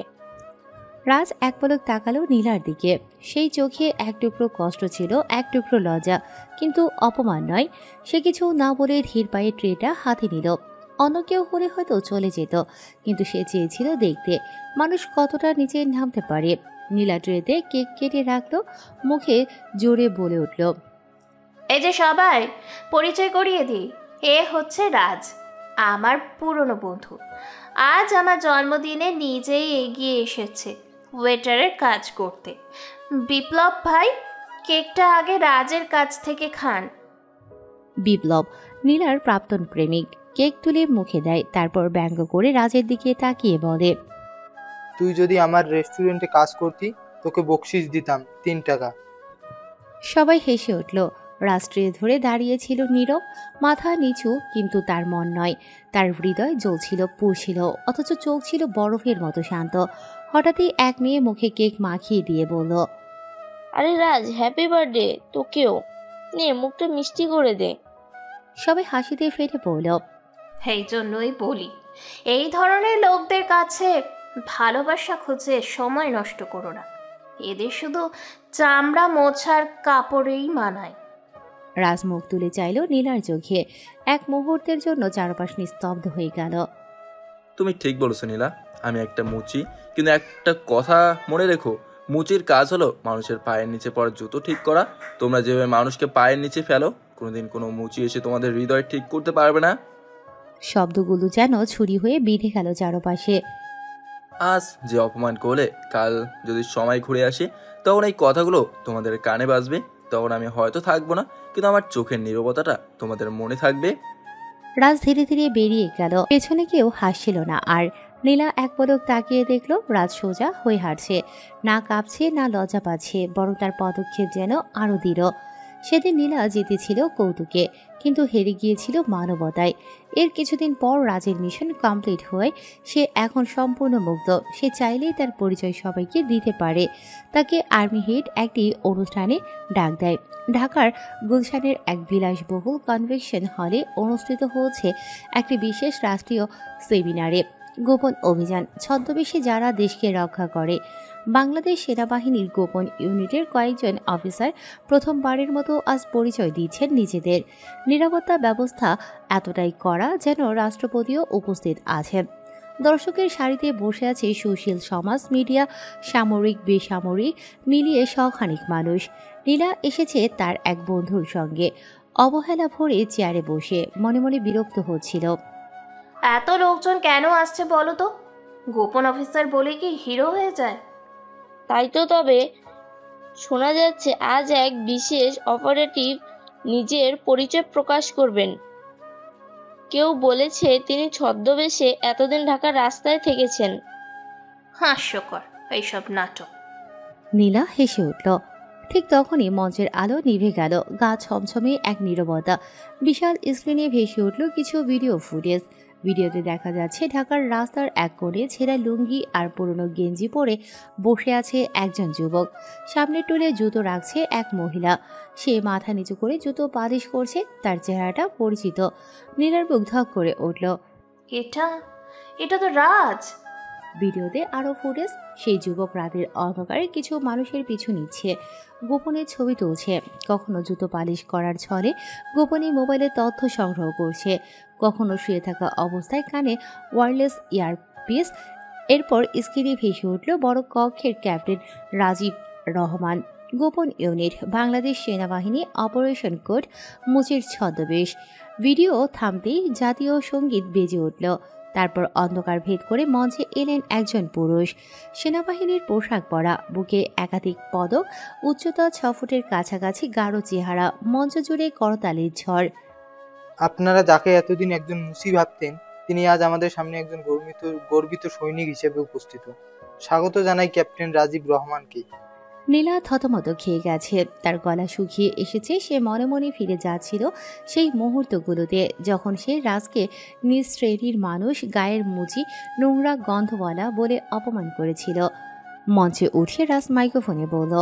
রাজ এক পলক তাকালো নীলার দিকে। সেই চোখে এক টুকরো কষ্ট ছিল, এক টুকরো লজ্জা, কিন্তু অপমান নয়। সে কিছু না বলে ধীর পায়ে ট্রেটা হাতে নিল। অন্য কেউ হলে হয়তো চলে যেত, কিন্তু সে চেয়েছিল দেখতে মানুষ কতটা নিচে নামতে পারে। নীলা ট্রেতে কেক কেটে রাখলো, মুখে জোরে বলে উঠল, এই যে সবাই, পরিচয় করিয়ে দিই, এ হচ্ছে রাজ, আমার পুরনো বন্ধু। আজ আমার জন্মদিনে নিজেই এগিয়ে এসেছে ওয়েটারের কাজ করতে। বিপ্লব ভাই, কেকটা আগে রাজের কাছ থেকে খান। বিপ্লব নীলার প্রাক্তন প্রেমিক। কেক তুলে মুখে দেয়, তারপর ব্যঙ্গ করে রাজের দিকে তাকিয়ে বলে, তুই যদি আমার রেস্টুরেন্টে কাজ করতি, তোকে বকশিস দিতাম 3 টাকা। সবাই হেসে উঠল। রাষ্ট্রে ধরে দাঁড়িয়েছিল নীরব, মাথা নিচু, কিন্তু তার মন নয়। তার হৃদয় জ্বলছিল, পুড়ছিল, অথচ চোখ ছিল বরফের মতো শান্ত। হঠাৎই এক মেয়ে মুখে কেক মাখিয়ে দিয়ে বলল, আরে রাজ, হ্যাপি বার্থডে তোকেও, নে মুখটা মিষ্টি করে দে। সবাই হাসিতে ফেটে পড়ল। এই জন্যই বলি, এই ধরনের লোকদের কাছে ভালোবাসা খুঁজে সময় নষ্ট করো না, এদের শুধু চামড়া মোছার কাপড়েই মানায়। রাজ মুখ তুলে চাইল নীলার চোখে। এক মুহূর্তের জন্য চারপাশ নিস্তব্ধ হয়ে গেল। তুমি ঠিক বলেছো নীলা, আমি একটা মুচি, কিন্তু একটা কথা মনে রেখো, মুচির কাজ হলো মানুষের পায়ের নিচে পড়া জুতো ঠিক করা। তোমরা যেভাবে মানুষকে পায়ের নিচে ফেলো, কোনোদিন কোনো মুচি এসে তোমাদের হৃদয় ঠিক করতে পারবে না। শব্দগুলো যেন ছুরি হয়ে বিঁধে গেল চারপাশে। আজ যে অপমান করলে, কাল যদি সময় ঘুরে আসে, তখন এই কথাগুলো তোমাদের কানে বাজবে। তখন আমি হয়তো থাকবো না, কিন্তু আমার চোখের নীরবতাটা তোমাদের মনে থাকবে। রাজ ধীরে ধীরে বেরিয়ে গেল। পেছনে কেউ হাসছিল না আর। নীলা এক পলক তাকিয়ে দেখল রাজ সোজা হয়ে হাঁটছে, না কাঁপছে না লজ্জা পাচ্ছে, বরং তার পদক্ষেপ যেন আরো দৃঢ়। সেদিন নীলা জিতেছিল কৌতুকে, কিন্তু হেরে গিয়েছিল মানবতায়। এর কিছুদিন পর রাজের মিশন কমপ্লিট হয়ে সে এখন সম্পূর্ণ মুক্ত। সে চাইলেই তার পরিচয় সবাইকে দিতে পারে। তাকে আর্মি হেড একটি অনুষ্ঠানে ডাক দেয়। ঢাকার গুলশানের এক বিলাসবহুল কনভেনশন হলে অনুষ্ঠিত হয়েছে একটি বিশেষ রাষ্ট্রীয় সেমিনারে। গোপন অভিযান, ছদ্মবেশে যারা দেশকে রক্ষা করে। বাংলাদেশ সেনাবাহিনীর গোপন ইউনিটের কয়েকজন অফিসার প্রথমবারের মতো আজ পরিচয় দিচ্ছেন নিজেদের। নিরাপত্তা ব্যবস্থা এতটাই কড়া যেন রাষ্ট্রপতিও উপস্থিত আছেন। দর্শকের সারিতে বসে আছে সুশীল সমাজ, মিডিয়া, সামরিক, বেসামরিক মিলিয়ে শখানেক মানুষ। নীলা এসেছে তার এক বন্ধুর সঙ্গে। অবহেলা ভরে চেয়ারে বসে মনে মনে বিরক্ত হচ্ছিল। এত লোকজন কেন আসছে বলো তো? গোপন অফিসার বলে কি হিরো হয়ে যায়? তাই তো, তবে শোনা যাচ্ছে আজ এক বিশেষ অপারেটিভ নিজের পরিচয় প্রকাশ করবেন। কেউ বলেছে তিনি ছদ্মবেশে এতদিন ঢাকার রাস্তায় থেকেছেন। হাস্যকর এইসব নাটক। নীলা হেসে উঠল। ঠিক তখনই মঞ্চের আলো নিভে গেল। গা ছমছমে এক নীরবতা। বিশাল স্ক্রিনে ভেসে উঠল কিছু ভিডিও ফুটেজ। ভিডিওতে দেখা যাচ্ছে ঢাকার রাস্তার এক কোণে ছেঁড়া লুঙ্গি আর পুরনো গেঞ্জি পরে বসে আছে একজন যুবক। সামনের টুলে জুতো রাখছে এক মহিলা। সে মাথা নিচু করে জুতো পালিশ করছে। তার চেহারাটা পরিচিত। নীলার বুক ধক করে উঠল। এটা এটা তো রাজ। ভিডিওতে আরও ফুটেজ। সেই যুবক রাতের অন্ধকারে কিছু মানুষের পিছু নিচ্ছে, গোপনে ছবি তুলছে, কখনো জুতো পালিশ করার ছলে গোপনে মোবাইলে তথ্য সংগ্রহ করছে, কখনো শুয়ে থাকা অবস্থায় কানে ওয়্যারলেস ইয়ারপিস। এরপর স্ক্রিনে ভেসে উঠল বড় কক্ষের ক্যাপ্টেন রাজীব রহমান, গোপন ইউনিট, বাংলাদেশ সেনাবাহিনী, অপারেশন কোড, মুচির ছদ্মবেশ। ভিডিও থামতেই জাতীয় সঙ্গীত বেজে উঠল। তারপর অন্ধকার ভেদ করে মঞ্চে এলেন একজন পুরুষ, সেনাবাহিনীর পোশাক পরা, বুকে একাধিক পদক, উচ্চতা 6 ফুটের কাছাকাছি গাঢ় চেহারা, মঞ্চ জুড়ে করতালির ঝড়। আপনারা যাকে এতদিন একজন মুসি ভাবতেন, তিনি আজ আমাদের সামনে একজন গর্বিত সৈনিক হিসেবে উপস্থিত। স্বাগত জানাই ক্যাপ্টেন রাজীব রহমানকে। নীলা থতমত খেয়ে গেছে। তার গলা শুকিয়ে এসেছে। সে মনে মনে ফিরে যাচ্ছিল সেই মুহূর্তগুলোতে যখন সে রাজকে নিজ শ্রেণীর মানুষ, গায়ের মুচি, নোংরা গন্ধওয়ালা বলে অপমান করেছিল। মঞ্চে উঠে রাজ মাইক্রোফোনে বলল,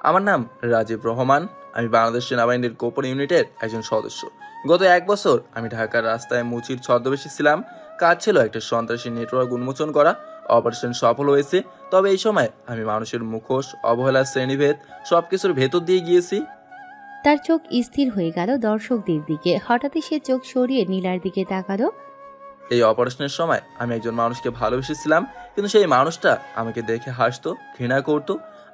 আমার নাম রাজীব রহমান। আমি বাংলাদেশ সেনাবাহিনীর গোপন ইউনিটের একজন সদস্য। গত 1 বছর আমি ঢাকার রাস্তায় মুচির ছদ্মবেশে ছিলাম। কাজ ছিল একটা সন্ত্রাসী নেটওয়ার্ক উন্মোচন করা। অপারেশন সফল হয়েছে, তবে এই সময় আমি মানুষের মুখোশ, অবহেলার শ্রেণীভেদ সবকিছুর ভেতর দিয়ে গিয়েছি। তার চোখ স্থির হয়ে গেল দর্শকদের দিকে। হঠাৎই সে চোখ সরিয়ে নীলার দিকে তাকালো। এই অপারেশনের সময় আমি একজন মানুষকে ভালোবেসেছিলাম, কিন্তু সেই মানুষটা আমাকে দেখে হাসতো, ঘৃণা করতো,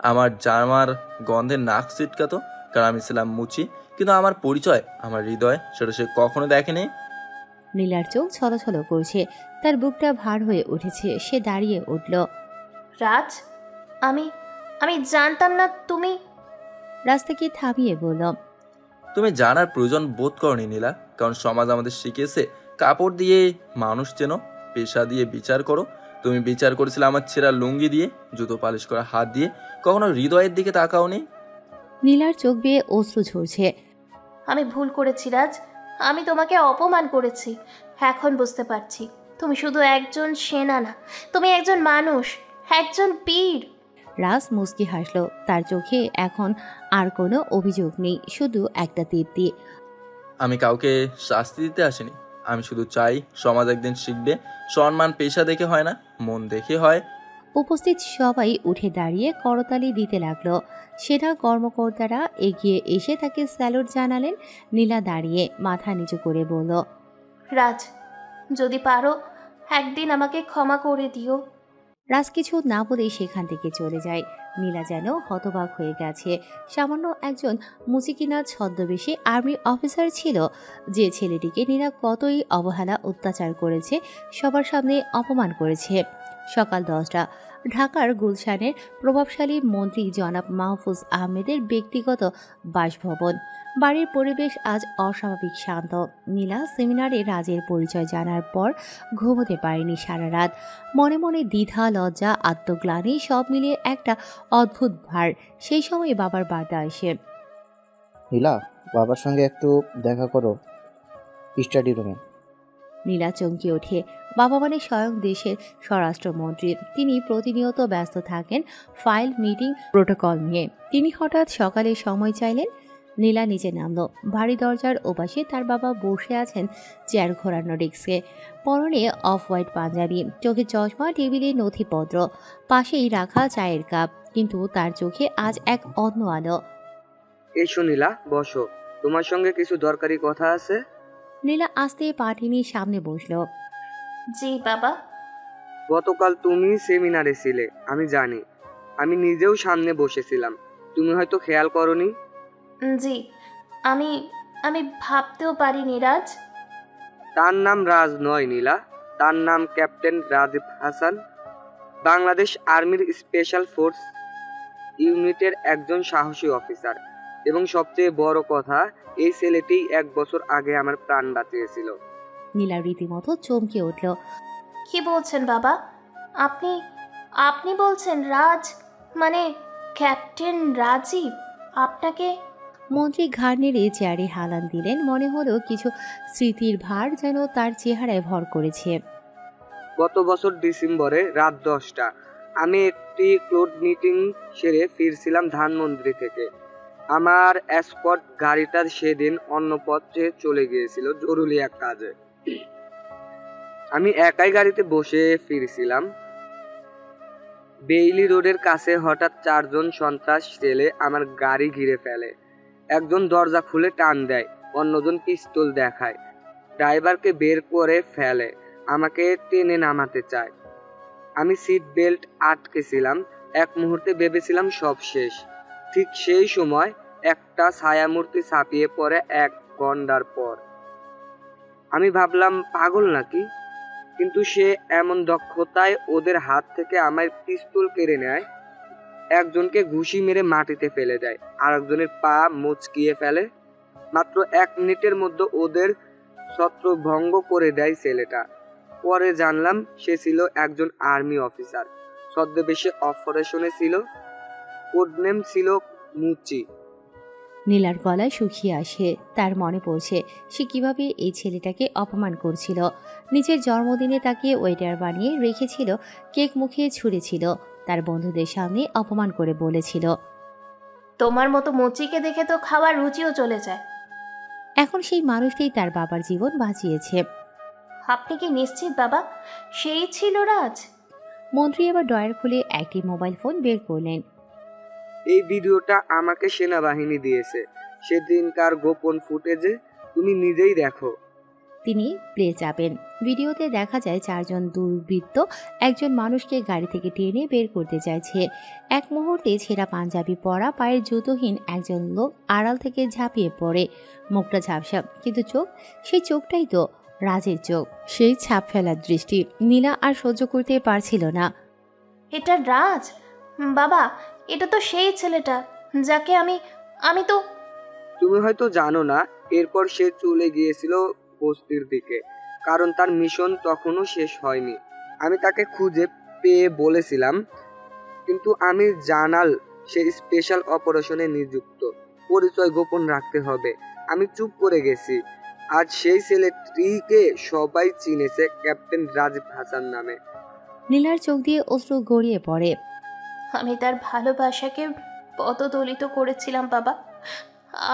আমার জামার গন্ধে নাক ছিটকাতো, কারণ আমি ছিলাম মুচি। কিন্তু আমার পরিচয়, আমার হৃদয়, সেটা সে কখনো দেখেনি। নীলার চোখ ছলছল করছে। তার বুকটা ভার হয়ে উঠেছে। সে দাঁড়িয়ে উঠল। রাজ, আমি আমি জানতাম না তুমি। রাস্তাকে থামিয়ে বলল, তুমি জানার প্রয়োজন বোধ করনি নীলা, কারণ সমাজ আমাদের শিখিয়েছে কাপড় দিয়ে মানুষ চেনো, পেশা দিয়ে বিচার করো। তুমি বিচার করেছিলে আমার ছেঁড়া লুঙ্গি দিয়ে, জুতো পালিশ করা হাত দিয়ে, কখনো হৃদয়ের দিকে তাকাওনি। নীলার চোখ বেয়ে অশ্রু ঝরছে। আমি ভুল করেছি রাজ, আমি তোমাকে অপমান করেছি। এখন বুঝতে পারছি তুমি শুধু একজন সেনা না, তুমি একজন মানুষ, একজন বীর। রাজ মুচকি হাসল। তার চোখে এখন আর কোনো অভিযোগ নেই, শুধু একটা তৃপ্তি। আমি কাউকে শাস্তি দিতে আসিনি। আমি শুধু চাই সমাজ একদিন শিখবে সম্মান পেশা দেখে হয় না, মন দেখে হয়। উপস্থিত সবাই উঠে দাঁড়িয়ে করতালি দিতে লাগলো। সেনা কর্মকর্তারা এগিয়ে এসে তাকে স্যালুট জানালেন। নীলা দাঁড়িয়ে মাথা নিচু করে বলল, রাজ, যদি পারো একদিন আমাকে ক্ষমা করে দিও। রাজ কিছু না বলেই সেখান থেকে চলে যায়। নীলা যেন হতবাক হয়ে গেছে। সামান্য একজন মুচিকিনা ছদ্মবেশে আর্মি অফিসার ছিল, যে ছেলেটিকে নীলা কতই অবহেলা, অত্যাচার করেছে, সবার সামনে অপমান করেছে। সকাল 10টা, ঢাকার গুলশানের প্রভাবশালী মন্ত্রী জনাব মাহফুজ আহমেদের ব্যক্তিগত বাসভবন। বাড়ির পরিবেশ আজ অস্বাভাবিক শান্ত। নীলা সেমিনারে রাজের পরিচয় জানার পর ঘুমোতে পারেনি সারা রাত। মনে মনে দ্বিধা, লজ্জা, আত্মগ্লানি সব মিলিয়ে একটা অদ্ভুত ভার। সেই সময় বাবার বার্তা আসে। নীলা, বাবার সঙ্গে একটু দেখা করো স্টাডি রুমে। নীলা চমকে ওঠে। বাবা মানে স্বয়ং দেশের স্বরাষ্ট্রমন্ত্রী। তিনি প্রতিনিয়ত ব্যস্ত থাকেন ফাইল, মিটিং, প্রোটোকল নিয়ে। তিনি হঠাৎ সকালে সময় চাইলেন। নীলা নিচে নামলো। ভারী দরজার ওপাশে তার বাবা বসে আছেন চেয়ার ঘোরানো ডেস্কে। পরনে অফ হোয়াইট পাঞ্জাবি, চোখে চশমা, টেবিলে নথিপত্র, পাশেই রাখা চায়ের কাপ। কিন্তু তার চোখে আজ এক অন্য আলো। এসো নীলা, বসো, তোমার সঙ্গে কিছু দরকারি কথা আছে। নীলা আস্তে পা টেনে সামনে বসলো। জি বাবা। গতকাল তুমি সেমিনারে ছিলে, আমি জানি। আমি নিজেও সামনে বসেছিলাম, তুমি হয়তো খেয়াল করনি। জি, আমি আমি ভাবতেও পারিনি রাজ। তার নাম রাজ নয় নীলা, তার নাম ক্যাপ্টেন রাজীব হাসান, বাংলাদেশ আর্মির স্পেশাল ফোর্স ইউনিটের একজন সাহসী অফিসার, এবং সবচেয়ে বড় কথা, এই ছেলেটি 1 বছর আগে আমার প্রাণ বাঁচিয়েছিল। নীলা রীতিমতো চমকে উঠল। কি বলছেন বাবা? আপনি আপনি বলছেন রাজ, মানে ক্যাপ্টেন রাজীব আপনাকে? মন্ত্রী ঘাড় নেড়ে চেয়ারে হালান দিলেন। মনে হলো কিছু স্মৃতির ভার যেন তার চেহারায় ভর করেছে। গত বছর ডিসেম্বরে রাত 10টা আমি একটি ক্লোড মিটিং সেরে ফিরছিলাম ধানমন্ত্রী থেকে। আমার এসকর্ট গাড়িটা সেদিন অন্য পথে চলে গিয়েছিল জরুরি এক কাজে। আমি একাই গাড়িতে বসে ফিরছিলাম। বেইলি রোডের কাছে হঠাৎ 4 জন সন্ত্রাস ছেলে আমার গাড়ি ঘিরে ফেলে। একজন দরজা খুলে টান দেয়, অন্যজন পিস্তল দেখায়, ড্রাইভারকে বের করে ফেলে, আমাকে টেনে নামাতে চায়। আমি সিট বেল্ট আটকেছিলাম। এক মুহূর্তে ভেবেছিলাম সব শেষ। ঠিক সেই সময় একটা ছায়ামূর্তি ছাপিয়ে পড়ে 1 ঘন্টার পর। আমি ভাবলাম পাগল নাকি, কিন্তু সে এমন দক্ষতায় ওদের হাত থেকে আমার পিস্তল কেড়ে নেয়, একজনকে ঘুষি মেরে মাটিতে ফেলে দেয়, আরেকজনের পা মুচকিয়ে ফেলে। মাত্র 1 মিনিটের মধ্যে ওদের ছত্রভঙ্গ করে দেয় ছেলেটা। পরে জানলাম সে ছিল একজন আর্মি অফিসার, ছদ্মবেশে অপারেশনে ছিল, কোডনেম ছিল মুচি। নীলার গলায় শুকিয়ে আসে। তার মনে পড়ছে সে কিভাবে এই ছেলেটাকে অপমান করছিল। নিজের জন্মদিনে তাকে ওয়েটার বানিয়ে রেখেছিল, কেক মুখে ছুঁড়েছিল, তার বন্ধুদের সামনে অপমান করে বলেছিল, তোমার মতো মুচিকে দেখে তো খাওয়ার রুচিও চলে যায়। এখন সেই মানুষটাই তার বাবার জীবন বাঁচিয়েছে। আপনি কি নিশ্চিত বাবা সেই ছিল রাজ? মন্ত্রী এবার ড্রয়ার খুলে একটি মোবাইল ফোন বের করলেন। এই ভিডিওটা আমাকে সেনাবাহিনী দিয়েছে, সেদিনকার গোপন ফুটেজে, তুমি নিজেই দেখো। তিনি প্লে চাপেন। ভিডিওতে দেখা যায় 4 জন দুর্বৃত্ত একজন মানুষকে গাড়ি থেকে টেনে বের করতে চাইছে। এক মুহূর্তে ছেঁড়া পাঞ্জাবি পরা, পায়ের জুতোহীন একজন লোক আড়াল থেকে ঝাঁপিয়ে পড়ে। মুখটা ঝাপসা, কিন্তু চোখ, সেই চোখটাই তো রাজের চোখ। সেই ছাপ ফেলার দৃষ্টি নীলা আর সহ্য করতে পারছিল না। এটা রাজ বাবা, এটা তো সেই ছেলেটা যাকে আমি তো। তুমি হয়তো জানো না, এরপর সে চলে গিয়েছিল বস্তির দিকে, কারণ তার মিশন তখনও শেষ হয়নি। আমি তাকে খুঁজে পেয়ে বলেছিলাম, কিন্তু আমি জানাল সে স্পেশাল অপারেশনে নিযুক্ত, পরিচয় গোপন রাখতে হবে। আমি চুপ করে গেছি। আজ সেই ছেলেটিকে সবাই চিনেছে ক্যাপ্টেন রাজীব হাসান নামে। নীলার চোখ দিয়ে অশ্রু গড়িয়ে পড়ে। আমি তার ভালোবাসাকে পদদলিত করেছিলাম বাবা।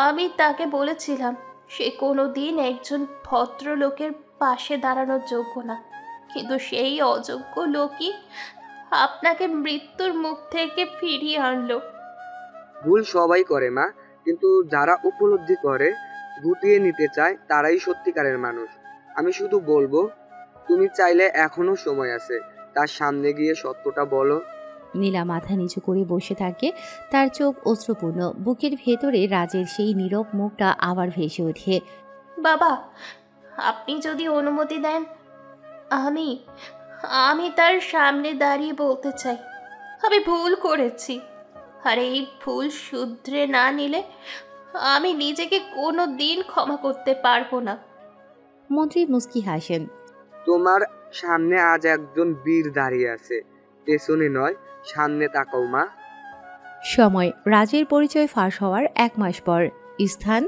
আমি তাকে বলেছিলাম সে কোনো দিন একজন ভদ্রলোকের পাশে দাঁড়ানোর যোগ্য না, কিন্তু সেই অযোগ্য লোকই আপনাকে মৃত্যুর মুখ থেকে ফিরিয়ে আনলো। ভুল সবাই করে মা, কিন্তু যারা উপলব্ধি করে, গুটিয়ে নিতে চায়, তারাই সত্যিকারের মানুষ। আমি শুধু বলবো, তুমি চাইলে এখনো সময় আছে, তার সামনে গিয়ে সত্যটা বলো। নীলা মাথা নিচু করে বসে থাকে, তার চোখ অশ্রুপূর্ণ। বুকের ভেতরে রাজের সেই নীরব মুখটা আবার ভেসে ওঠে। বাবা, আপনি যদি অনুমতি দেন, আমি তার সামনে দাঁড়িয়ে বলতে চাই আমি ভুল করেছি, আর এই ভুল শুধরে না নিলে আমি নিজেকে কোনো দিন ক্ষমা করতে পারবো না। মন্ত্রী মুস্কি হাসেন। তোমার সামনে আজ একজন বীর দাঁড়িয়ে আছে, পেছনে নয়, সামনে তাকাও মা। সময় রাজের পরিচয় ফাঁস হওয়ার 1 মাস পর। স্থান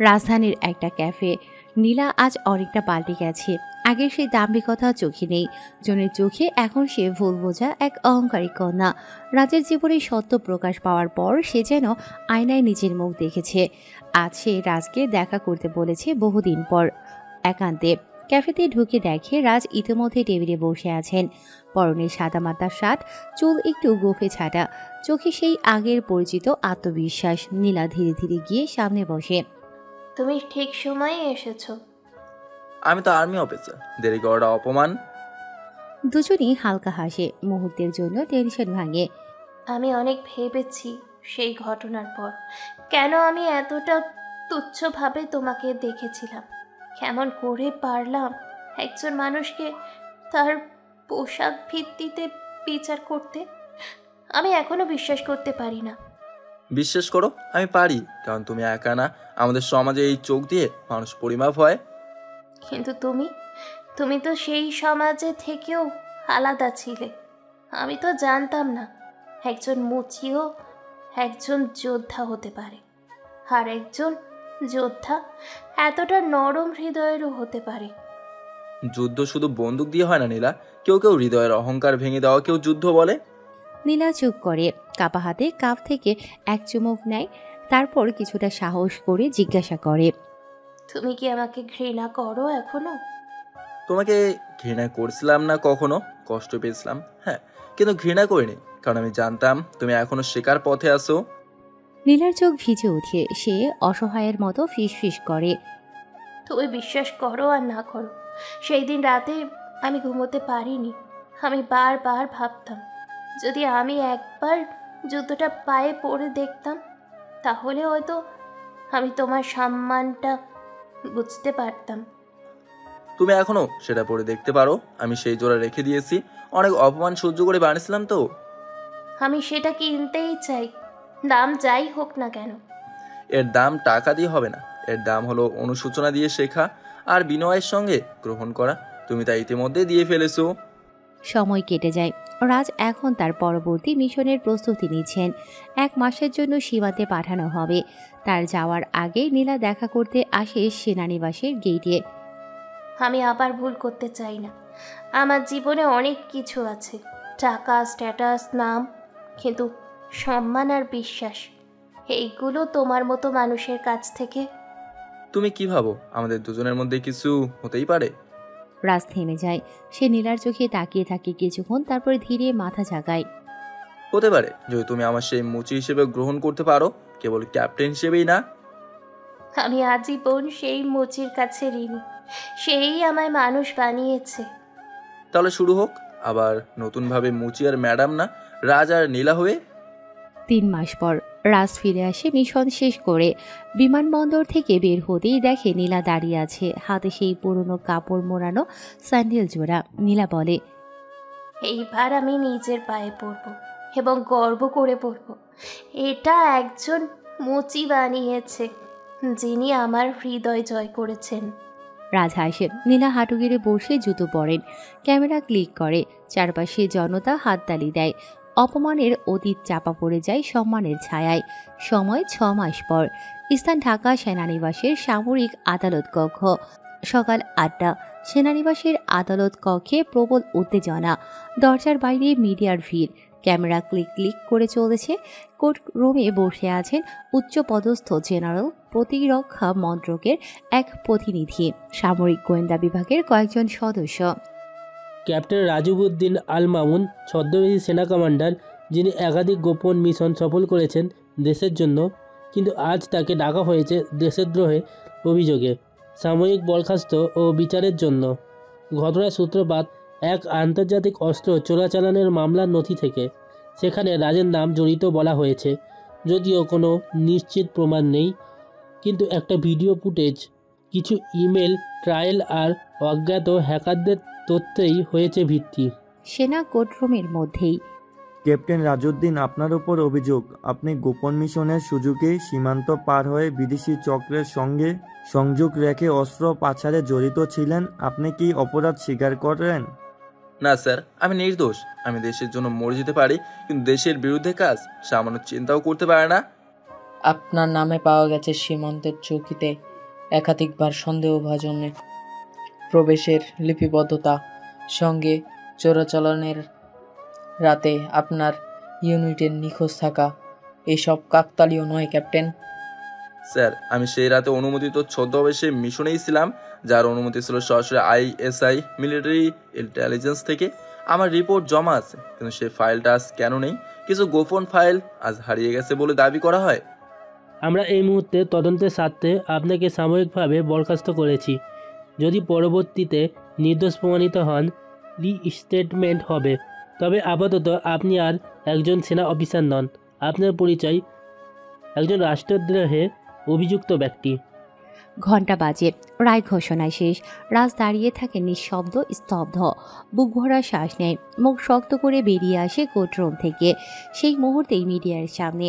রাজধানীর একটা ক্যাফে। নীলা আজ অনেকটা পাল্টে গেছে। আগের সেই দাম্ভিকতা চোখে নেই। জনের চোখে এখন সে ভুল বোঝা এক অহংকারী কন্যা। রাজের জীবনে সত্য প্রকাশ পাওয়ার পর সে যেন আয়নায় নিজের মুখ দেখেছে। আজ সে রাজকে দেখা করতে বলেছে বহুদিন পর, একান্তে। ক্যাফেতে ঢুকে দেখে রাজ ইতিমধ্যে টেবিলে বসে আছেন। পরনে সাদামাটা শার্ট, চুল একটু গোফে ছাটা, চোখে সেই আগের পরিচিত আত্মবিশ্বাস। নীলা ধীরে ধীরে গিয়ে সামনে বসে। তুমি ঠিক সময়ে এসেছো। আমি তো আর্মি অফিসার, দেরি করাটা অপমান। দুজনই হালকা হাসে। মুহূর্তের জন্য টেনশন ভাঙে। আমি অনেক ভেবেছি সেই ঘটনার পর, কেন আমি এতটা তুচ্ছভাবে তোমাকে দেখেছিলাম। কেমন করে পারলাম একজন মানুষকে তার পোশাক ভিত্তিতে বিচার করতে? আমি এখনো বিশ্বাস করতে পারি না বিশ্বাস করো আমি পারি, কারণ তুমি একা না, আমাদের সমাজে এই চোখ দিয়ে মানুষ পরিমাপ হয়। কিন্তু তুমি তো সেই সমাজে থেকেও আলাদা ছিলে। আমি তো জানতাম না একজন মুচিও একজন যোদ্ধা হতে পারে, আর একজন যোদ্ধা এতটা নরম হৃদয়েরও হতে পারে। যুদ্ধ শুধু বন্দুক দিয়ে হয় না নীলা, কেউ কেউ হৃদয়ের অহংকার ভেঙে দেওয়া কেউ যুদ্ধ বলে। নীলা চুপ করে কাপা হাতে কাপ থেকে এক চুমুক নেয়, তারপর কিছুটা সাহস করে জিজ্ঞাসা করে, তুমি কি আমাকে ঘৃণা করো এখনো? তোমাকে ঘৃণা করছিলাম না, কখনো কষ্ট পেয়েছিলাম, হ্যাঁ, কিন্তু ঘৃণা করিনি, কারণ আমি জানতাম তুমি এখনো শেখার পথে আছো। নীলার চোখ ভিজে ওঠে, সে অসহায়ের মতো ফিসফিস করে, তুমি বিশ্বাস করো আর না করো, সেই দিন রাতে আমি ঘুমোতে পারিনি। আমি বারবার ভাবতাম, যদি আমি একবার যুদ্ধটা পায়ে পড়ে দেখতাম, তাহলে হয়তো আমি তোমার সম্মানটা বুঝতে পারতাম। তুমি এখনো সেটা পরে দেখতে পারো, আমি সেই জোড়া রেখে দিয়েছি, অনেক অপমান সহ্য করে বানিয়েছিলাম তো। আমি সেটা কিনতেই চাই, দাম যাই হোক না কেন। এর দাম টাকা দিয়ে হবে না, এর দাম হলো অনুশোচনা দিয়ে শেখা আর বিনয়ের সঙ্গে গ্রহণ করা। তুমি তা ইতিমধ্যে দিয়ে ফেলেছো। সময় কেটে যায়। রাজ এখন তার পরবর্তী মিশনের প্রস্তুতি নিচ্ছেন। 1 মাসের জন্য সীমান্তে পাঠানো হবে। তার যাওয়ার আগে নীলা দেখা করতে আসে সেনানিবাসের গেইটে। আমি আবার ভুল করতে চাই না। আমার জীবনে অনেক কিছু আছে, টাকা, স্ট্যাটাস, নাম, কিন্তু সম্মান আর বিশ্বাস, এইগুলো তোমার মতো মানুষের কাছ থেকে। তুমি কি ভাবো আমাদের দুজনের মধ্যে কিছু হতেই পারে? রাজ থেমে যায়। সে নীলার চোখে তাকিয়ে থাকে কিছুক্ষণ, তারপর ধীরে মাথা ঝাঁকায়। হতে পারে যদি তুমি আমার সেই মুচি হিসেবে গ্রহণ করতে পারো, কেবল ক্যাপ্টেন হিসেবেই না। আমি আজীবন সেই মুচির কাছে ঋণী, সেই আমায় মানুষ বানিয়েছে। তাহলে শুরু হোক আবার নতুনভাবে মুচি আর ম্যাডাম না, রাজ আর নীলা হয়ে। 3 মাস পর রাজ ফিরে আসে মিশন শেষ করে। বিমানবন্দর থেকে বের হতেই দেখে নীলা দাঁড়িয়ে আছে, হাতে সেই পুরনো কাপড় মোড়ানো স্যান্ডেল জোড়া। নীলা বলে, এইবার আমি নিজের পায়ে পড়ব এবং গর্ব করে পড়ব, এটা একজন মুচি বানিয়েছে, যিনি আমার হৃদয় জয় করেছেন। রাজ হাসে। নীলা হাঁটু গেড়ে বসে জুতো পরেন, ক্যামেরা ক্লিক করে, চারপাশে জনতা হাততালি দেয়। অপমানের অতীত চাপা পড়ে যায় সম্মানের ছায়ায়। সময় 6 মাস পর। স্থান ঢাকা সেনানিবাসের সামরিক আদালত কক্ষ। সকাল 8টা। সেনানিবাসের আদালত কক্ষে প্রবল উত্তেজনা। দরজার বাইরে মিডিয়ার ভিড়। ক্যামেরা ক্লিক ক্লিক করে চলেছে। কোর্ট রুমে বসে আছেন উচ্চপদস্থ জেনারেল প্রতিরক্ষা মন্ত্রকের এক প্রতিনিধি, সামরিক গোয়েন্দা বিভাগের কয়েকজন সদস্য। ক্যাপ্টেন রাজিবউদ্দিন আল মামুন, ছদ্মবেশী সেনা কমান্ডার, যিনি একাধিক গোপন মিশন সফল করেছেন দেশের জন্য, কিন্তু আজ তাকে ডাকা হয়েছে দেশদ্রোহের অভিযোগে, সাময়িক বরখাস্ত ও বিচারের জন্য। ঘটনার সূত্রপাত এক আন্তর্জাতিক অস্ত্র চোরাচালানের মামলার নথি থেকে। সেখানে রাজের নাম জড়িত বলা হয়েছে, যদিও কোনো নিশ্চিত প্রমাণ নেই, কিন্তু একটা ভিডিও ফুটেজ, কিছু ইমেল ট্রায়াল আর অজ্ঞাত হ্যাকারদের তথ্যেই হয়েছে ভিত্তি। সেনা কোর্টরুমের মধ্যেই। ক্যাপ্টেন রাজউদ্দিন, আপনার উপর অভিযোগ আপনি গোপন মিশনের সুযোগে সীমান্ত পার হয়ে বিদেশি চক্রের সঙ্গে সংযোগ রেখে অস্ত্র পাচারে জড়িত ছিলেন। আপনি কি অপরাধ স্বীকার করেন? না স্যার, আমি নির্দোষ। আমি দেশের জন্য মরে যেতে পারি, কিন্তু দেশের বিরুদ্ধে কাজ সামান্য চিন্তাও করতে পারে না। আপনার নামে পাওয়া গেছে সীমান্তের চৌকিতে একাধিকবার সন্দেহভাজনের প্রবেশের লিপিবদ্ধতা, সঙ্গে চোরাচালানের রাতে আপনার ইউনিটের নিখোঁজ থাকা। এসব কাকতালীয় নয় ক্যাপ্টেন। স্যার, আমি সেই রাতে অনুমোদিত ছদ্মবেশে মিশনেই ছিলাম, যার অনুমতি ছিল সরাসরি ISI মিলিটারি ইন্টেলিজেন্স থেকে। আমার রিপোর্ট জমা আছে, কিন্তু সেই ফাইলটা আজ কেন নেই? কিছু গোপন ফাইল আজ হারিয়ে গেছে বলে দাবি করা হয়। আমরা এই মুহূর্তে তদন্তের স্বার্থে আপনাকে সাময়িকভাবে বরখাস্ত করেছি। যদি পরবর্তীতে নির্দোষ প্রমাণিত হন, রিস্টেটমেন্ট হবে। তবে আপাতত আপনি আর একজন সেনা অফিসার নন। আপনার পরিচয় একজন রাষ্ট্রদ্রোহে অভিযুক্ত ব্যক্তি। ঘণ্টা বাজে। রায় ঘোষণা শেষ। রাজ দাঁড়িয়ে থাকে নিঃশব্দ, স্তব্ধ। বুক ভরা শ্বাস নেয়। মুখ শক্ত করে বেরিয়ে আসে কোর্টরুম থেকে। সেই মুহূর্তেই মিডিয়ার সামনে।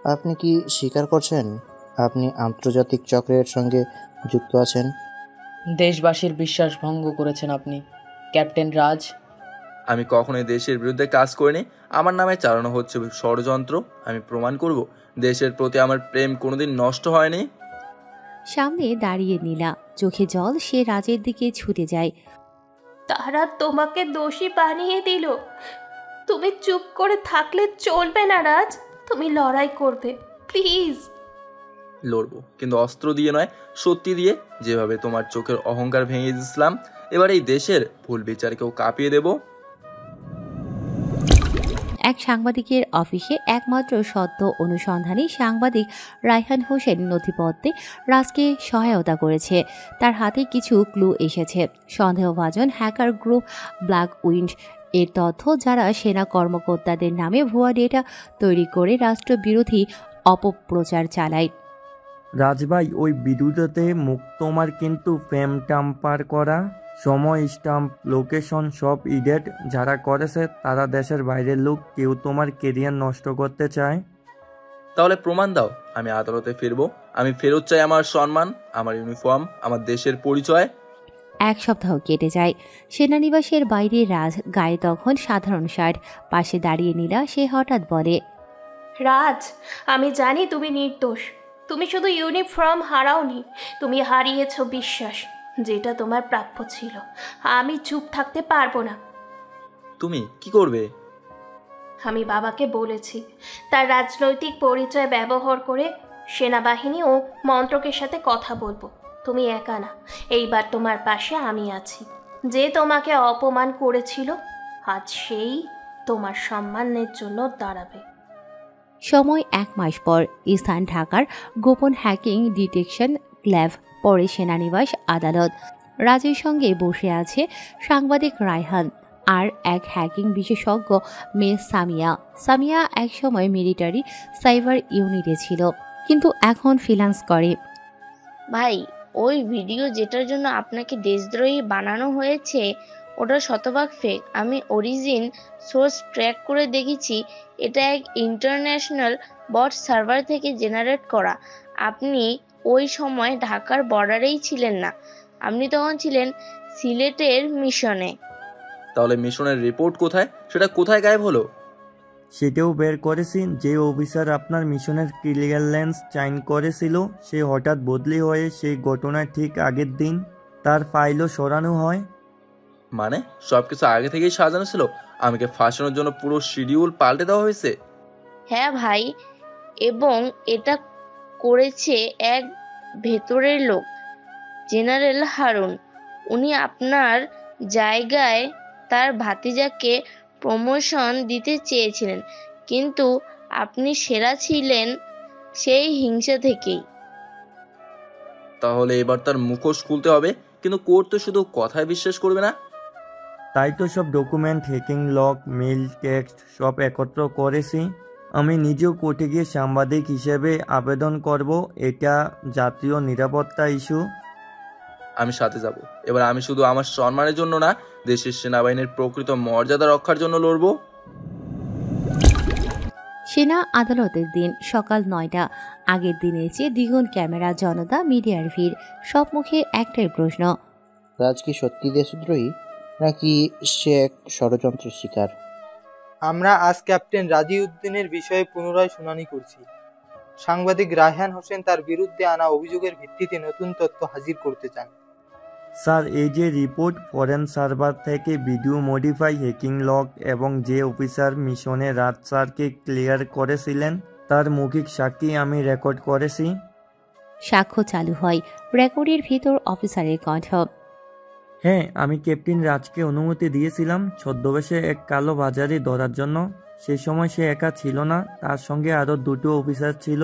আপনি কি স্বীকার করছেন আপনি আন্তর্জাতিক চক্রের সঙ্গে যুক্ত আছেন? দেশবাসীর বিশ্বাস ভঙ্গ করেছেন আপনি, ক্যাপ্টেন রাজ। আমি কখনোই দেশের বিরুদ্ধে কাজ করিনি। আমার নামে চালানো হচ্ছে ষড়যন্ত্র। আমি প্রমাণ করব দেশের প্রতি আমার প্রেম কোনোদিন নষ্ট হয়নি। সামনে দাঁড়িয়ে নীলা, চোখে জল, সে রাজের দিকে ছুটে যায়। তারা তোমাকে দোষী বানিয়ে দিল। তুমি চুপ করে থাকলে চলবে না রাজ, তুমি লড়াই করবে, প্লিজ। লড়বো, কিন্তু অস্ত্র দিয়ে নয়, সত্যি দিয়ে। যেভাবে তোমার চোখের অহংকার ভেঙে দিয়েছিলাম, এবার এই দেশের ভুল বিচারকেও কাঁপিয়ে দেব। এক সাংবাদিকের অফিসে একমাত্র সদ্য অনুসন্ধানী সাংবাদিক রায়হান হোসেন নথিপত্রে রাজকে সহায়তা করেছে। তার হাতে কিছু ক্লু এসেছে। সন্দেহভাজন হ্যাকার গ্রুপ ব্ল্যাক উইন্ড এর তথ্য, যারা সেনা কর্মকর্তাদের নামে ভুয়া ডেটা তৈরি করে রাষ্ট্রবিরোধী অপপ্রচার চালায়। রাজভাই, ওই ভিডিওতে মুখ তোমার কিন্তু ফ্রেম টাম্পার করা, সময়, স্টাম্প, লোকেশন সব ইডিয়েট যারা করেছে তারা দেশের বাইরের লোক। কেউ তোমার কেরিয়ার নষ্ট করতে চায়। তাহলে প্রমাণ দাও, আমি আদালতে ফিরবো। আমি ফেরত চাই আমার সম্মান, আমার ইউনিফর্ম, আমার দেশের পরিচয়। এক সপ্তাহ কেটে যায়। সেনানিবাসের বাইরে রাজ, গায়ে তখন সাধারণ শার্ট, পাশে দাঁড়িয়ে নীলা। সে হঠাৎ বলে, রাজ, আমি জানি তুমি নির্দোষ। তুমি শুধু ইউনিফর্ম হারাওনি, তুমি হারিয়েছ বিশ্বাস, যেটা তোমার প্রাপ্য ছিল। আমি চুপ থাকতে পারবো না। তুমি কি করবে? আমি বাবাকে বলেছি, তার রাজনৈতিক পরিচয় ব্যবহার করে সেনাবাহিনী ও মন্ত্রকের সাথে কথা বলবো। তুমি একা না, এইবার তোমার পাশে আমি আছি। যে তোমাকে অপমান করেছিল, আজ সেই তোমার সম্মানের জন্য দাঁড়াবে। সময় 1 মাস পর। স্থান ঢাকার গোপন হ্যাকিং ডিটেকশন ল্যাব, পরে সেনানিবাস আদালত। রাজের সঙ্গে বসে আছে সাংবাদিক রায়হান আর এক হ্যাকিং বিশেষজ্ঞ মেয়ে সামিয়া। সামিয়া একসময় মিলিটারি সাইবার ইউনিটে ছিল, কিন্তু এখন ফ্রিল্যান্স করে। ভাই, ওই ভিডিও যেটার জন্য আপনাকে দেশদ্রোহী বানানো হয়েছে ওটা শতভাগ ফেক। আমি অরিজিন সোর্স ট্র্যাক করে দেখেছি, এটা এক ইন্টারন্যাশনাল বট সার্ভার থেকে জেনারেট করা। আপনি ওই সময় ঢাকার বর্ডারেই ছিলেন না, আপনি তখন ছিলেন সিলেটের মিশনে। তাহলে মিশনের রিপোর্ট কোথায়? সেটা কোথায় গায়েব হলো? সেটাও বের করেছি। যে অফিসার আপনার মিশনের ক্লিয়ারেন্স সাইন করেছিল, সে হঠাৎ বদলি হয়ে সেই ঘটনার ঠিক আগের দিন তার ফাইলও সরানো হয়। মানে সবকিছু আগে থেকেই সাজানো ছিল? আমাকে ফাঁসানোর জন্য পুরো শিডিউল পাল্টে দেওয়া হয়েছে? হ্যাঁ ভাই, এবং এটা করেছে এক ভেতরের লোক, জেনারেল হারুন। উনি আপনার জায়গায় তার ভাতিজাকে প্রমোশন দিতে চেয়েছিলেন, কিন্তু আপনি সেরা ছিলেন সেই হিংসা থেকেই। তাহলে এবার তার মুখোশ খুলতে হবে, কিন্তু কোর্ট তো শুধু কথায় বিশ্বাস করবে না। তাই তো সব document, hacking log, mail, text সব একত্র করেছি। আমি নিজেও কোর্টে গিয়ে সাংবাদিক হিসেবে আবেদন করব। এটা জাতীয় নিরাপত্তা ইস্যু। আমি সাথে যাব। এবার আমি শুধু আমার সম্মানের জন্য না, দেশের সেনাবাহিনীর প্রকৃত মর্যাদা রক্ষার জন্য লড়ব। সেনা আদালতের দিন, সকাল 9টা। আগের দিনের চেয়ে দ্বিগুণ ক্যামেরা, জনতা, মিডিয়ার ভিড়। সব মুখে একটাই প্রশ্ন, রাজ কি সত্যি দেশদ্রোহী নাকি সে এক ষড়যন্ত্রের শিকার? আমরা আজ ক্যাপ্টেন রাজিউদ্দিনের বিষয়ে পুনরায় শুনানি করছি। সাংবাদিক রায়হান হোসেন তার বিরুদ্ধে আনা অভিযোগের ভিত্তিতে নতুন তথ্য হাজির করতে চান। স্যার, এই যে রিপোর্ট, ফরেন সার্ভার থেকে ভিডিও মডিফাই, হ্যাকিং লগ এবং যে অফিসার মিশনে রাজ স্যারকে ক্লিয়ার করেছিলেন তার মৌখিক সাক্ষী আমি রেকর্ড করেছি। সাক্ষ্য চালু হয়। রেকর্ডের ভিতর অফিসারের কণ্ঠ, হ্যাঁ, আমি ক্যাপ্টেন রাজকে অনুমতি দিয়েছিলাম ছদ্মবেশে এক কালো বাজারে ধরার জন্য। সে সময় সে একা ছিল না, তার সঙ্গে আরও 2টো অফিসার ছিল,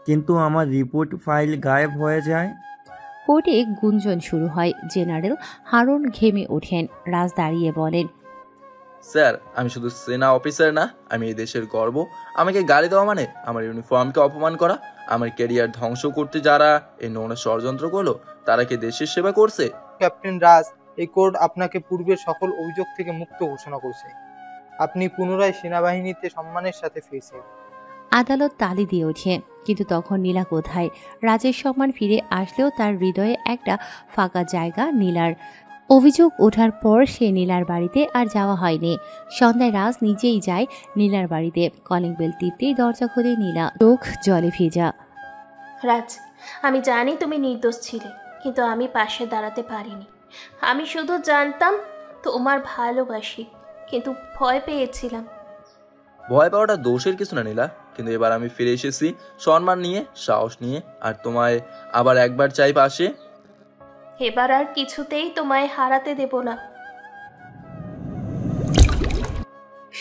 কিন্তু আমার রিপোর্ট ফাইল গায়েব হয়ে যায়। কোর্টে গুঞ্জন শুরু হয়। জেনারেল হারুন ঘেমে ওঠেন। রাজ দাঁড়িয়ে বলেন, স্যার, আমি শুধু সেনা অফিসার না, আমি এই দেশের গর্ব। আমাকে গালি দেওয়া মানে আমার ইউনিফর্মকে অপমান করা। আমার ক্যারিয়ার ধ্বংস করতে যারা এই নোংরা ষড়যন্ত্র করলো, তারা কি দেশের সেবা করছে? ক্যাপ্টেন রাজ, এই কোর্ট আপনাকে পূর্বের সকল অভিযোগ থেকে মুক্ত ঘোষণা করছে। আপনি পুনরায় সেনাবাহিনীতে সম্মানের সাথে ফিরছেন। আদালত তালি দিয়ে ওঠে। কিন্তু তখন নীলা কোথায়? রাজের সম্মান ফিরে আসলেও তার হৃদয়ে একটা ফাঁকা জায়গা নীলার। অভিযোগ ওঠার পর সে নীলার বাড়িতে আর যাওয়া হয়নি। সন্ধ্যায় রাজ নিজেই যায় নীলার বাড়িতে। কলিং বেল টিপতেই দরজা খুলে নীলা, চোখ জলে ভেজা। রাজ, আমি জানি তুমি নির্দোষ ছিলে, কিন্তু আমি পাশে দাঁড়াতে পারিনি। আমি শুধু জানতাম তোমার ভালোবাসি, কিন্তু ভয় পেয়েছিলাম। ভয় পাওয়াটা দোষের কিছু না নীলা, কিন্তু এবার আমি ফিরে এসেছি সম্মান নিয়ে, সাহস নিয়ে, আর তোমায় আবার একবার চাই পাশে। এবার আর কিছুতেই তোমায় হারাতে দেব না।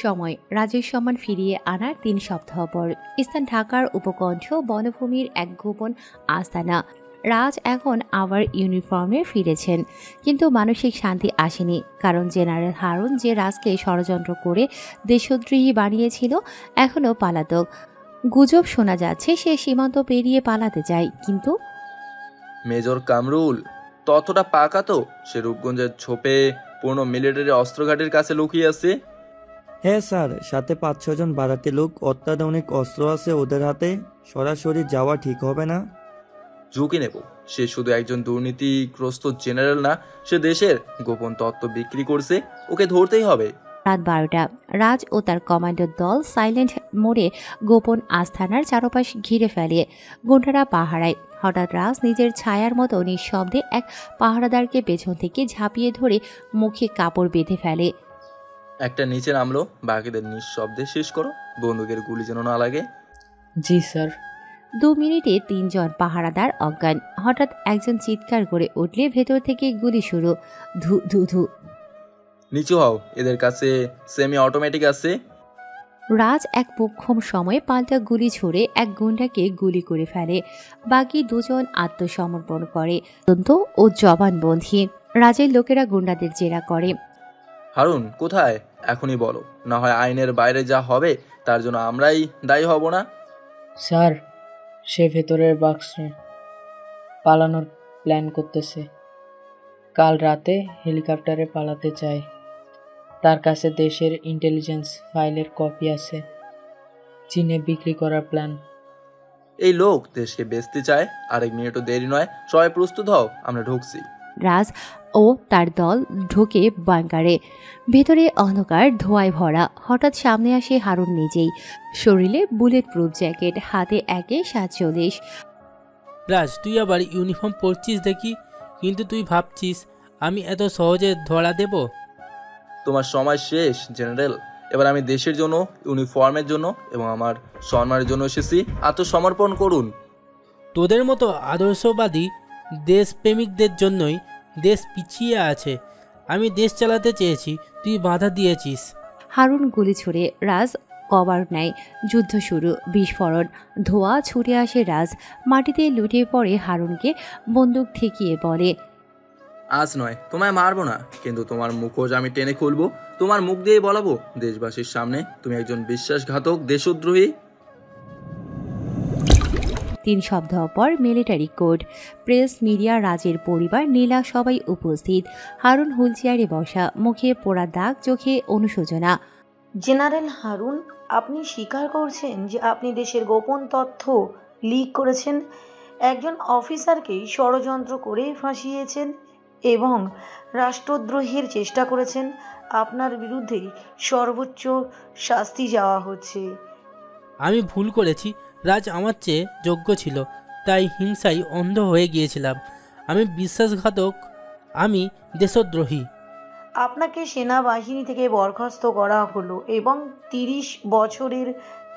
সময় রাজের সম্মান ফিরিয়ে আনার 3 সপ্তাহ পর। স্থান ঢাকার উপকণ্ঠ বনভূমির এক গোপন আস্তানা। রাজ এখন আবার ইউনিফর্মে ফিরেছেন, কিন্তু মানসিক শান্তি আসেনি। কারণ জেনারেল হারুন যে রাজকে ষড়যন্ত্র করে দেশদ্রোহী বানিয়েছিল এখনও পালাতক। গুজব শোনা যাচ্ছে সে সীমান্ত পেরিয়ে পালাতে চায়, কিন্তু মেজর কামরুল ততটা পাকা তো? সে রূপগঞ্জের ছোপে পুরনো মিলিটারি অস্ত্রঘাটের কাছে লুকিয়ে আছে। হ্যাঁ স্যার, সাথে 5-6 জন বাড়াতে লোক, অত্যাধুনিক অস্ত্র আছে ওদের হাতে। সরাসরি যাওয়া ঠিক হবে না। ঝুঁকি নেব। সে শুধু একজন দুর্নীতিগ্রস্ত জেনারেল না, সে দেশের গোপন তত্ত্ব বিক্রি করছে। ওকে ধরতেই হবে। রাত 12টা। রাজ ও তার কমান্ডোর দল সাইলেন্ট মোড়ে গোপন আস্থানার চারপাশ ঘিরে ফেলে। গুন্ডারা পাহারায়। হঠাৎ রাজ নিজের ছায়ার মতো নিঃশব্দে এক পাহারাদারকে পেছন থেকে ঝাঁপিয়ে ধরে মুখে কাপড় বেঁধে ফেলে। একটা নিচে নামলো, বাকিদের নিঃশব্দে শেষ করো, বন্দুকের গুলি যেন না লাগে। জি স্যার। 2 মিনিটে 3 জন পাহারাদার অজ্ঞান। হঠাৎ একজন চিৎকার করে উঠলে ভেতর থেকে গুলি শুরু। ধু ধু ধু। নিচু হও, এদের কাছে সেমি অটোমেটিক আছে। রাজ এক মোক্ষম সময়ে পাল্টা গুলি ছুড়ে এক গুন্ডাকে গুলি করে ফেলে। বাকি 2 জন আত্মসমর্পণ করে। তদন্ত ও জবানবন্দি। রাজের লোকেরা গুন্ডাদের জেরা করে। হারুন কোথায়? এখনই বলো, না হয় আইনের বাইরে যা হবে তার জন্য আমরাই দায়ী হব না। স্যার, সে ভেতরের বাক্সে পালানোর প্ল্যান করতেছে। কাল রাতে হেলিকপ্টারে পালাতে চায়। তার কাছে দেশের ইন্টেলিজেন্স ফাইলের কপি আছে। চীনে বিক্রি করার প্ল্যান। এই লোক দেশকে বেচতে চায়। আরেক মিনিটও দেরি নয়, সবাই প্রস্তুত হও, আমরা ঢুকছি। রাজ ও তার দল ঢোকে বাংকারে। ভেতরে অন্ধকার ধোঁয়ায় ভরা। হঠাৎ সামনে আসে হারুন নিজেই। শরীরে বুলেট প্রুফ জ্যাকেট, হাতে AK-47। রাজ, তুই আবার ইউনিফর্ম পরছিস দেখি, কিন্তু তুই ভাবছিস আমি এত সহজে ধরা দেব? তোমার সময় শেষ জেনারেল। এবার আমি দেশের জন্য, ইউনিফর্মের জন্য এবং আমার সম্মানের জন্য এসেছি। আত্মসমর্পণ করুন। তোদের মতো আদর্শবাদী দেশপ্রেমিকদের জন্যই দেশ পিছিয়ে আছে। আমি দেশ চালাতে চেয়েছি, তুই বাধা দিয়েছিস। হারুন গুলি ছুড়ে। রাজ কভার নেয়। যুদ্ধ শুরু। বিস্ফোরণ, ধোঁয়া ছুটে আসে। রাজ মাটিতে লুটিয়ে পড়ে। হারুনকে বন্দুক ঠেকিয়ে বলে, আজ নয়, তোমায় মারবো না, কিন্তু তোমার মুখোশ আমি টেনে খুলবো। তোমার মুখ দিয়ে বলাবো দেশবাসীর সামনে তুমি একজন বিশ্বাসঘাতক দেশদ্রোহী। 3 সপ্তাহ পর মিলিটারি কোর্ট, প্রেস, মিডিয়া, রাজের পরিবার, নীলা সবাই উপস্থিত। হারুন হুইলচেয়ারে বসা, মুখে পোড়া দাগ, চোখে অনুশোচনা। জেনারেল হারুন, আপনি স্বীকার করছেন যে আপনি দেশের গোপন তথ্য লিক করেছেন, একজন অফিসারকেই ষড়যন্ত্র করে ফাঁসিয়েছেন এবং রাষ্ট্রদ্রোহের চেষ্টা করেছেন। আপনার বিরুদ্ধে সর্বোচ্চ শাস্তি যাওয়া হচ্ছে। আমি ভুল করেছি। রাজ আমার চেয়ে যোগ্য ছিল, তাই হিংসায় অন্ধ হয়ে গিয়েছিলাম। আমি বিশ্বাসঘাতক, আমি দেশদ্রোহী। আপনাকে সেনাবাহিনী থেকে বরখাস্ত করা হলো এবং 30 বছরের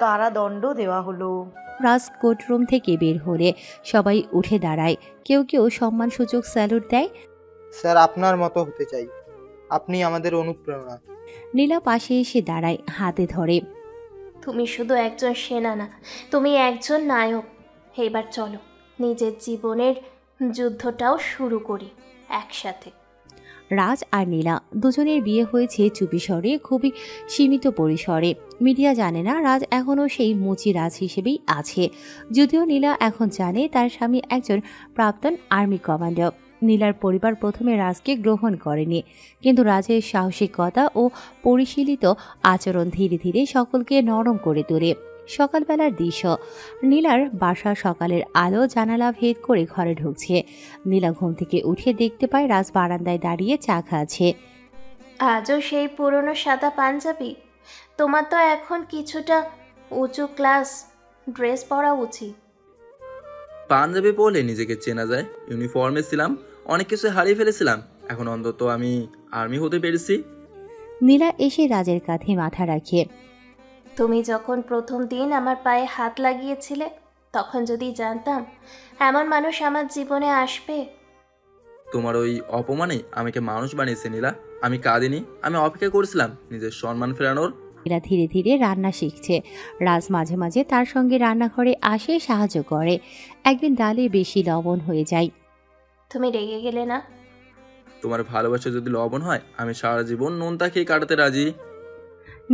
কারাদণ্ড দেওয়া হলো। রাজ কোর্টরুম থেকে বের হলে সবাই উঠে দাঁড়ায়। কেউ কেউ সম্মানসূচক স্যালুট দেয়। স্যার, আপনার মতো হতে চাই। আপনি আমাদের অনুপ্রেরণা। নীলা পাশে এসে দাঁড়ায়, হাতে ধরে। তুমি শুধু একজন সেনা না, তুমি একজন নায়ক। এবার চলো, নিজের জীবনের যুদ্ধটাও শুরু করি একসাথে। রাজ আর নীলা দুজনের বিয়ে হয়েছে চুপিসরে, খুবই সীমিত পরিসরে। মিডিয়া জানে না রাজ এখনও সেই মুচি রাজ হিসেবেই আছে। যদিও নীলা এখন জানে তার স্বামী একজন প্রাক্তন আর্মি কমান্ডার। নীলার পরিবার প্রথমে রাজকে গ্রহণ করেনি, কিন্তু রাজের সাহসিকতা ও পরিশীলিত আচরণ ধীরে ধীরে সকলকে নরম করে তোলে। সকালবেলার দৃশ্য। নীলার বাসা সকালের আলো জানালা ভেদ করে ঘরে ঢুকছে। নীলা ঘুম থেকে উঠে দেখতে পায় রাজ বারান্দায় দাঁড়িয়ে চা খাচ্ছে। আজও সেই পুরনো সাদা পাঞ্জাবি? তোমার তো এখন কিছুটা উঁচু ক্লাস ড্রেস পরা উচিত। পাঞ্জাবি পরলে নিজেকে চেনা যায়। ইউনিফর্মে ছিলাম, অনেক কিছু হারিয়ে ফেলেছিলাম, এখন অন্তত আমি আর্মি হতে পেরেছি। নীলা এসে রাজের কাঁধে মাথা রাখে। তুমি যখন প্রথম দিন আমার পায়ে হাত লাগিয়েছিলে, তখন যদি জানতাম এমন মানুষ আমার জীবনে আসবে। তোমার ওই অপমানে আমাকে মানুষ বানিয়েছে নীলা। আমি কাঁদিনি, আমি অপেক্ষা করেছিলাম নিজের সম্মান ফেরানোর। নীলা ধীরে ধীরে রান্না শিখছে। রাজ মাঝে মাঝে তার সঙ্গে রান্নাঘরে আসে, সাহায্য করে। একদিন ডালে বেশি লবণ হয়ে যায়। তুমি রেগে গেলে না? তোমার ভালোবাসা যদি লবণ হয়, আমি সারা জীবন নোনতা খেয়ে কাটাতে রাজি।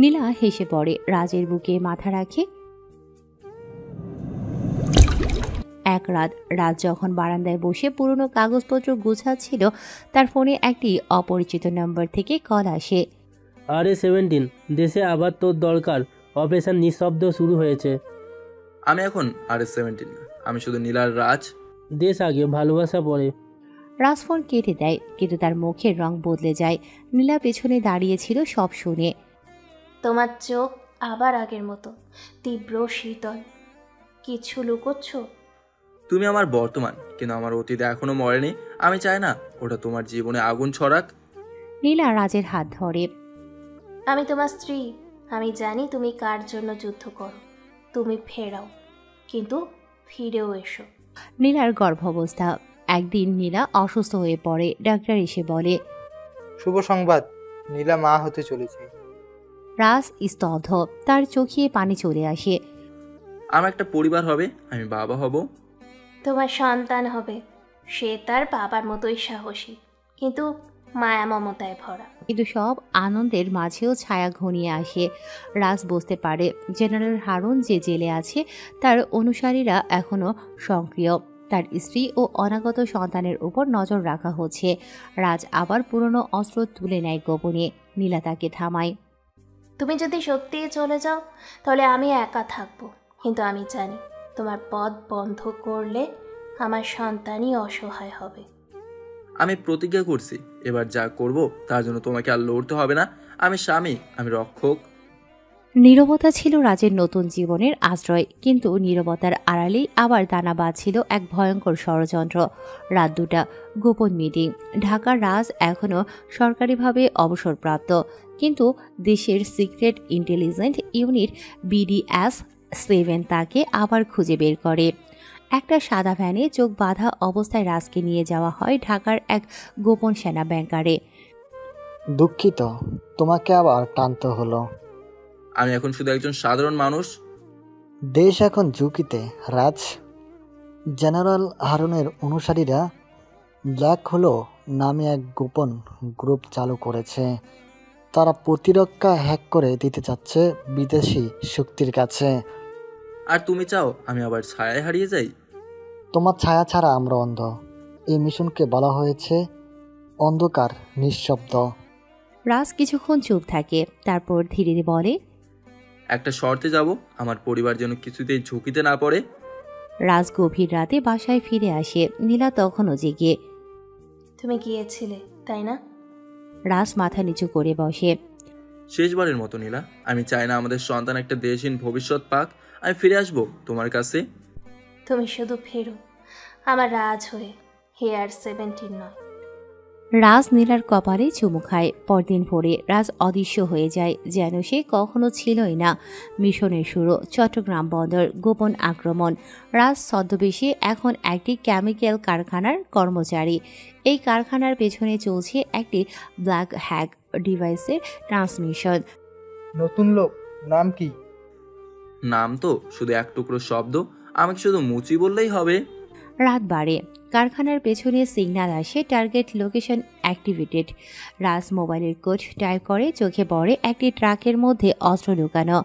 নীলা হেসে পড়ে, রাজের বুকে মাথা রাখে। এক রাত রাজ যখন বারান্দায় বসে পুরনো কাগজপত্র গুছাচ্ছিল, তার ফোনে একটি অপরিচিত নম্বর থেকে কল আসে। আরে 17, দেশে আবার তোর দরকার। অপারেশন নিঃশব্দ শুরু হয়েছে। আমি এখন আরে 17 না, আমি শুধু নীলার রাজ। দেশ আগে, ভালোবাসা পরে। রাজ ফোন কেটে দেয়, কিন্তু তার মুখের রং বদলে যায়। নীলা পেছনে দাঁড়িয়েছিল সব শুনে। তোমার চোখ আবার আগের মতো তীব্র শীতল। কিছু লুকোচ্ছ? তুমি আমার বর্তমান, কিন্তু আমার অতীত এখনো মরেনি। আমি চাই না ওটা তোমার জীবনে আগুন ছড়াক। নীলা রাজের হাত ধরে। আমি তোমার স্ত্রী, আমি জানি তুমি কার জন্য যুদ্ধ করো। তুমি ফেরাও, কিন্তু ফিরেও এসো। নীলার গর্ভাবস্থা। একদিন নীলা অসুস্থ হয়ে পড়ে। ডাক্তার এসে বলে, শুভ সংবাদ, নীলা মা হতে চলেছে। রাজ স্তব্ধ, তার চোখে পানি চলে আসে। আমার একটা পরিবার হবে, আমি বাবা হব। তোমার সন্তান হবে, সে তার বাবার মতোই সাহসী, কিন্তু মায়া মমতায় ভরা। কিন্তু সব আনন্দের মাঝেও ছায়া ঘনিয়ে আসে। রাজ বুঝতে পারে জেনারেল হারুন যে জেলে আছে, তার অনুসারীরা এখনো সক্রিয়। তার স্ত্রী ও অনাগত সন্তানের উপর নজর রাখা হচ্ছে। রাজ আবার পুরনো অস্ত্র তুলে নেয় গোপনে। নীলা তাকে থামায়। তুমি যদি সত্যিই চলে যাও, তাহলে আমি একা থাকবো, কিন্তু আমি জানি তোমার পথ বন্ধ করলে আমার সন্তানই অসহায় হবে। আমি প্রতিজ্ঞা করছি, এবার যা করব তার জন্য তোমাকে আর লড়তে হবে না। আমি স্বামী, আমি রক্ষক। নীরবতা ছিল রাজের নতুন জীবনের আশ্রয়, কিন্তু নীরবতার আড়ালেই আবার দানা বাঁধছিল এক ভয়ঙ্কর ষড়যন্ত্র। রাত 2টা, গোপন মিটিং। ঢাকার রাজ এখনও সরকারিভাবে অবসরপ্রাপ্ত, কিন্তু দেশের সিক্রেট ইন্টেলিজেন্স ইউনিট BDS-7 তাকে আবার খুঁজে বের করে। একটা সাদা ভ্যানে চোখ বাঁধা অবস্থায় রাজকে নিয়ে যাওয়া হয় ঢাকার এক গোপন সেনা ব্যাংকারে। দুঃখিত, তোমাকে আবার টানতে হলো। আমি এখন শুধু একজন সাধারণ মানুষ। দেশ এখন ঝুঁকিতে রাজ। জেনারেল হারুনের অনুসারীরা ব্ল্যাক হোলো নামে এক গোপন গ্রুপ চালু করেছে। তারা প্রতিরক্ষা হ্যাক করে দিতে চাচ্ছে বিদেশি শক্তির কাছে। আর তুমি চাও আমি আবার ছায়ায় হারিয়ে যাই? তোমার ছায়া ছাড়া আমরা অন্ধ। এই মিশনকে বলা হয়েছে অন্ধকার নিঃশব্দ। রাজ কিছুক্ষণ চুপ থাকে, তারপর ধীরে ধীরে বলে, একটা শর্তে যাব, আমার পরিবার যেন কিছুতেই ঝুঁকিতে না পড়ে। রাজ গভীর রাতে বাসায় ফিরে আসে। নীলা তখনও জেগে। তুমি গিয়েছিলে, তাই না? রাজ মাথা নিচু করে বসে। শেষবারের মতো নীলা, আমি চাই না আমাদের সন্তান একটা দেশহীন ভবিষ্যৎ পাক। আমি ফিরে আসবো তোমার কাছে। তুমি শুধু ফেরো, আমার রাজ হয়ে, হেয়ার 17 নয়। রাজ নীলার কপালে চুমু খায়। পরদিন ভোরে রাজ অদৃশ্য হয়ে যায়, যেন সে কখনো ছিলই না। মিশনের শুরু, চট্টগ্রাম বন্দর, গোপন আক্রমণ। রাজ ছদ্মবেশে এখন একটি কেমিক্যাল কারখানার কর্মচারী। এই কারখানার পেছনে চলছে একটি ব্ল্যাক হ্যাক ডিভাইসের ট্রান্সমিশন। নতুন লোক, নাম কি? নাম তো শুধু এক টুকরো শব্দ, আমাকে শুধু মুচি বললেই হবে। রাত বাড়ে, কারখানার পেছনে সিগন্যাল আসে, টার্গেট লোকেশন অ্যাক্টিভেটেড। রাজ মোবাইলের কোড টাইপ করে, চোখে পড়ে একটি ট্রাকের মধ্যে অস্ত্র লুকানো।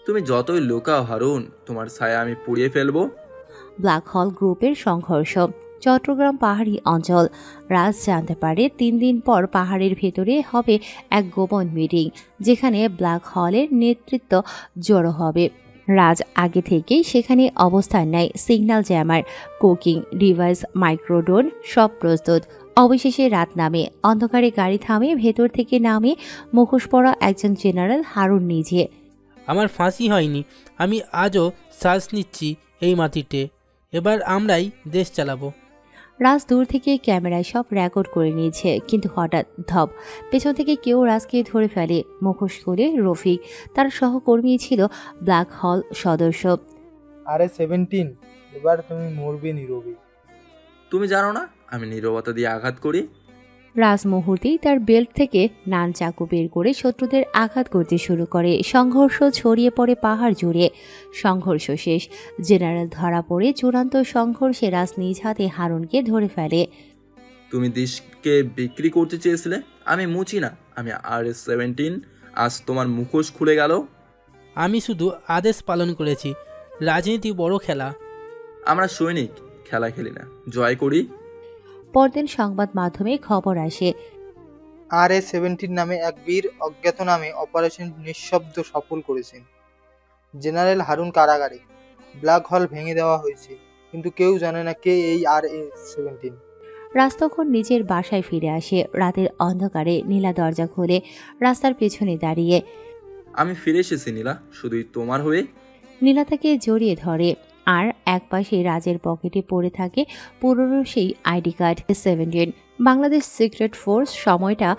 তুমি যতই লুকাও হারুন, তোমার ছায়া আমি পুড়িয়ে ফেলবো। ব্ল্যাক হল গ্রুপের সংঘর্ষ, চট্টগ্রাম পাহাড়ি অঞ্চল। রাজ জানতে পারে 3 দিন পর পাহাড়ের ভেতরে হবে এক গোপন মিটিং, যেখানে ব্ল্যাক হলের নেতৃত্ব জড়ো হবে। রাজ আগে থেকেই সেখানে অবস্থান নেয়। সিগন্যাল জ্যামার, কুকিং ডিভাইস, মাইক্রোডোন সব প্রস্তুত। অবশেষে রাত নামে। অন্ধকারে গাড়ি থামে। ভেতর থেকে নামে মুখোশ পরা একজন জেনারেল হারুন নিজে। আমার ফাঁসি হয়নি, আমি আজও শ্বাস নিচ্ছি এই মাটিতে। এবার আমরাই দেশ চালাবো। রাজ দূর থেকে ক্যামেরায় সব রেকর্ড করে নিয়েছে, কিন্তু হঠাৎ ধপ, পেছন থেকে কেউ রাজকে ধরে ফেলে। মুখোশ খুলে রফিক, তার সহকর্মী ছিল ব্ল্যাক হল সদস্য। আরে 17, এবার তুমি মরবে নীরবে। তুমি জানো না আমি নীরবতা দিয়ে আঘাত করি? রাজ মুহূর্তেই তার বেল্ট থেকে নান চাকু বের করে শত্রুদের আঘাত করতে শুরু করে। সংঘর্ষ ছড়িয়ে পড়ে পাহাড় জুড়ে। সংঘর্ষ শেষ, জেনারেল ধরা পড়ে। চূড়ান্ত সংঘর্ষে রাজ নিজ হাতে হারুনকে ধরে ফেলে। তুমি দেশকে বিক্রি করতে চেয়েছিলে, আমি মুচি না, আমি RS-17। আজ তোমার মুখোশ খুলে গেল। আমি শুধু আদেশ পালন করেছি। রাজনীতি বড় খেলা। আমরা সৈনিক, খেলা খেলি না, জয় করি। পরদিন সংবাদ মাধ্যমে খবর আসে, RS-17 নামে এক বীর অজ্ঞাতনামে অপারেশন নিঃশব্দ সফল করেছেন। জেনারেল হারুন কারাগারে। ব্ল্যাক হল ভেঙে দেওয়া হয়েছে, কিন্তু কেউ জানে না কে এই RS-17। রাজ তখন নিজের বাসায় ফিরে আসে। রাতের অন্ধকারে নীলা দরজা খুলে রাস্তার পেছনে দাঁড়িয়ে। আমি ফিরে এসেছি নীলা, শুধুই তোমার হয়ে। নীলা তাকে জড়িয়ে ধরে, আর একপাশে রাজের পকেটে পড়ে থাকে পুরনো সেই ID card. 17 Bangladesh secret force. সময়টা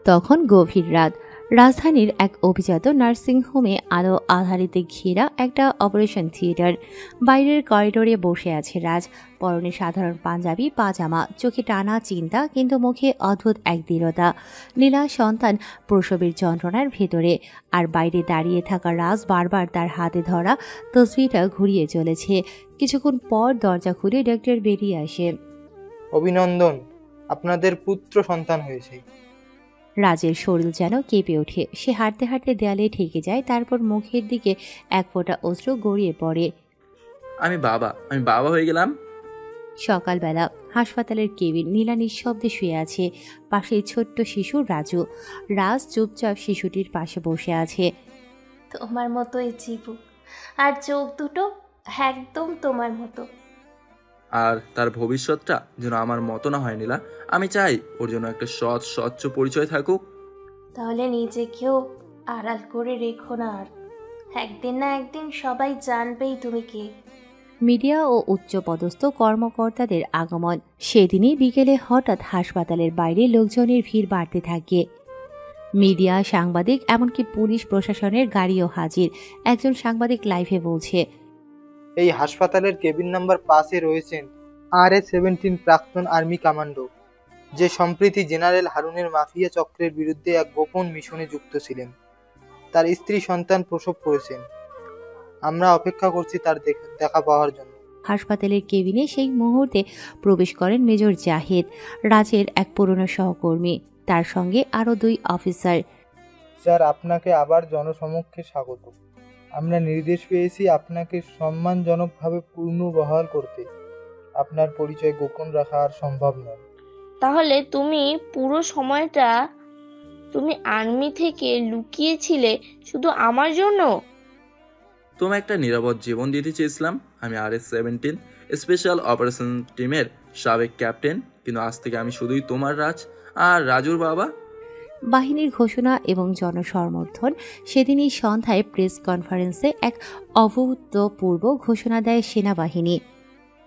তখন গভীর রাত। রাজধানীর এক অভিজাত নার্সিংহোমে আলো আধারিতে ঘেরা একটা অপারেশন থিয়েটার। বাইরের করিডোরে বসে আছে রাজ, পরনে সাধারণ পাঞ্জাবি পাজামা, চোখে টানা চিন্তা, কিন্তু মুখে অদ্ভুত এক দৃঢ়তা। নীলা সন্তান প্রসবের যন্ত্রণার ভেতরে, আর বাইরে দাঁড়িয়ে থাকা রাজ বারবার তার হাতে ধরা তসবিটা ঘুরিয়ে চলেছে। কিছুক্ষণ পর দরজা খুলে ডাক্তার বেরিয়ে আসে। অভিনন্দন, আপনাদের পুত্র সন্তান হয়েছে। রাজের শরীর যেন কেঁপে ওঠে। সে হাঁটতে হাঁটতে দেয়ালে ঠেকে যায়, তারপর মুখের দিকে এক ফোঁটা অশ্রু গড়িয়ে পড়ে। আমি বাবা হয়ে গেলাম। সকালবেলা হাসপাতালের কেবিন। নীলা নিঃশব্দে শুয়ে আছে, পাশে ছোট্ট শিশু রাজু। রাজ চুপচাপ শিশুটির পাশে বসে আছে। তোমার মতোই জীবু, আর চোখ দুটো একদম তোমার মতো। আর তার ভবিষ্যৎটা যেন আমার মতো না হয় নীলা। আমি চাই ওর জন্য একটা সৎ স্বচ্ছ পরিচয় থাকুক। তাহলে নিজেকেও আড়াল করে রেখো না, আর একদিন না একদিন সবাই জানবেই তুমি কে। মিডিয়া ও উচ্চপদস্থ কর্মকর্তাদের আগমন। সেদিনই বিকেলে হঠাৎ হাসপাতালের বাইরে লোকজনের ভিড় বাড়তে থাকে। মিডিয়া, সাংবাদিক, এমনকি পুলিশ প্রশাসনের গাড়িও হাজির। একজন সাংবাদিক লাইভে বলছে, এই হাসপাতালের কেবিন নাম্বার 5-এ রয়েছেন RS-17 প্রাক্তন আর্মি কমান্ডো, যে সম্প্রতি জেনারেল হারুনের মাফিয়া চক্রের বিরুদ্ধে এক গোপন মিশনে যুক্ত ছিলেন। তার স্ত্রী সন্তান প্রসব করেছেন। আমরা অপেক্ষা করছি তার দেখা পাওয়ার জন্য। হাসপাতালের কেবিনে সেই মুহূর্তে প্রবেশ করেন মেজর জাহিদ, রাজের এক পুরনো সহকর্মী। তার সঙ্গে আরও 2 অফিসার। স্যার, আপনাকে আবার জনসমক্ষে স্বাগত। আমরা নির্দেশ পেয়েছি আপনাকে সম্মানজনকভাবে পুনর্বহাল করতে। আপনার পরিচয় গোপন রাখা আর সম্ভব নয়। তাহলে তুমি পুরো সময়টা তুমি আর্মি থেকে লুকিয়েছিলে শুধু আমার জন্য? তোমায় একটা নিরাপদ জীবন দিতে চেয়েছিলাম। আমি RS-17 স্পেশাল অপারেশন টিমের সাবেক ক্যাপ্টেন, কিন্তু আজ থেকে আমি শুধুই তোমার রাজ আর রাজুর বাবা। বাহিনীর ঘোষণা এবং জনসমর্থন। সেদিনই সন্ধ্যায় প্রেস কনফারেন্সে এক অভূতপূর্ব ঘোষণা দেয় সেনাবাহিনী।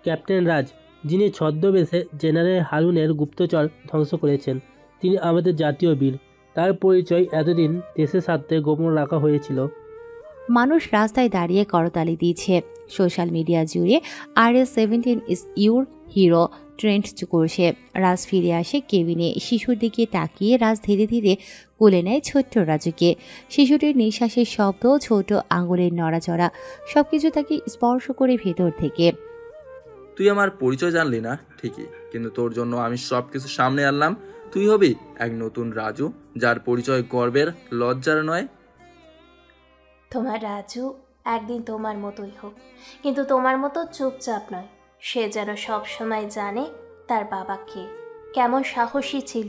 ক্যাপ্টেন রাজ, যিনি ছদ্মবেশে জেনারেল হারুনের গুপ্তচর ধ্বংস করেছেন, তিনি আমাদের জাতীয় বীর। তার পরিচয় এতদিন দেশের স্বার্থে গোপন রাখা হয়েছিল। মানুষ রাস্তায় দাঁড়িয়ে করতালি দিয়েছে। সোশ্যাল মিডিয়া জুড়ে RS-17 is your hero trend করছে। রাজ ফিরে আসে কেবিনে। শিশুর দিকে তাকিয়ে রাজ ধীরে ধীরে কোলে নেয় ছোট্ট রাজুকে। শিশুটির নিঃশ্বাসের শব্দ, ছোট আঙুলের নড়াচড়া, সবকিছু তাকে স্পর্শ করে ভেতর থেকে। তুই আমার পরিচয় জানলি না ঠিকই, কিন্তু তোর জন্য আমি সব কিছু সামনে আনলাম। তুই হবি এক নতুন রাজু, যার পরিচয় গর্বের, লজ্জার নয়। তোমার রাজু একদিন তোমার মতোই হোক, কিন্তু তোমার মতো চুপচাপ নয়। সে যেন সব সময় জানে তার বাবা কে, কেমন সাহসী ছিল।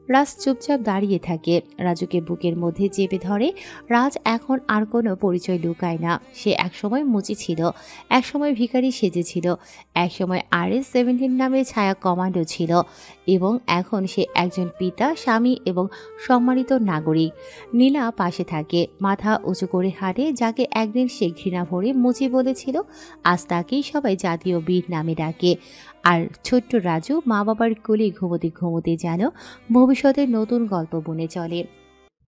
রাজ চুপচাপ দাঁড়িয়ে থাকে, রাজুকে বুকের মধ্যে চেপে ধরে। রাজ এখন আর কোনো পরিচয় লুকায় না। সে একসময় মুচি ছিল, একসময় ভিখারি সেজেছিল, একসময় RS-17 নামে ছায়া কমান্ডো ছিল, এবং এখন সে একজন পিতা, স্বামী এবং সম্মানিত নাগরিক। নীলা পাশে থাকে, মাথা উঁচু করে হাঁটে। যাকে একদিন সে ঘৃণা ভরে মুচি বলেছিল, আজ তাকেই সবাই জাতীয় বীর নামে ডাকে। আর ছোট্ট রাজু মা বাবার কোলে ঘুমোতে ঘুমোতে যেন ভবিষ্যতের নতুন গল্প বনে চলে।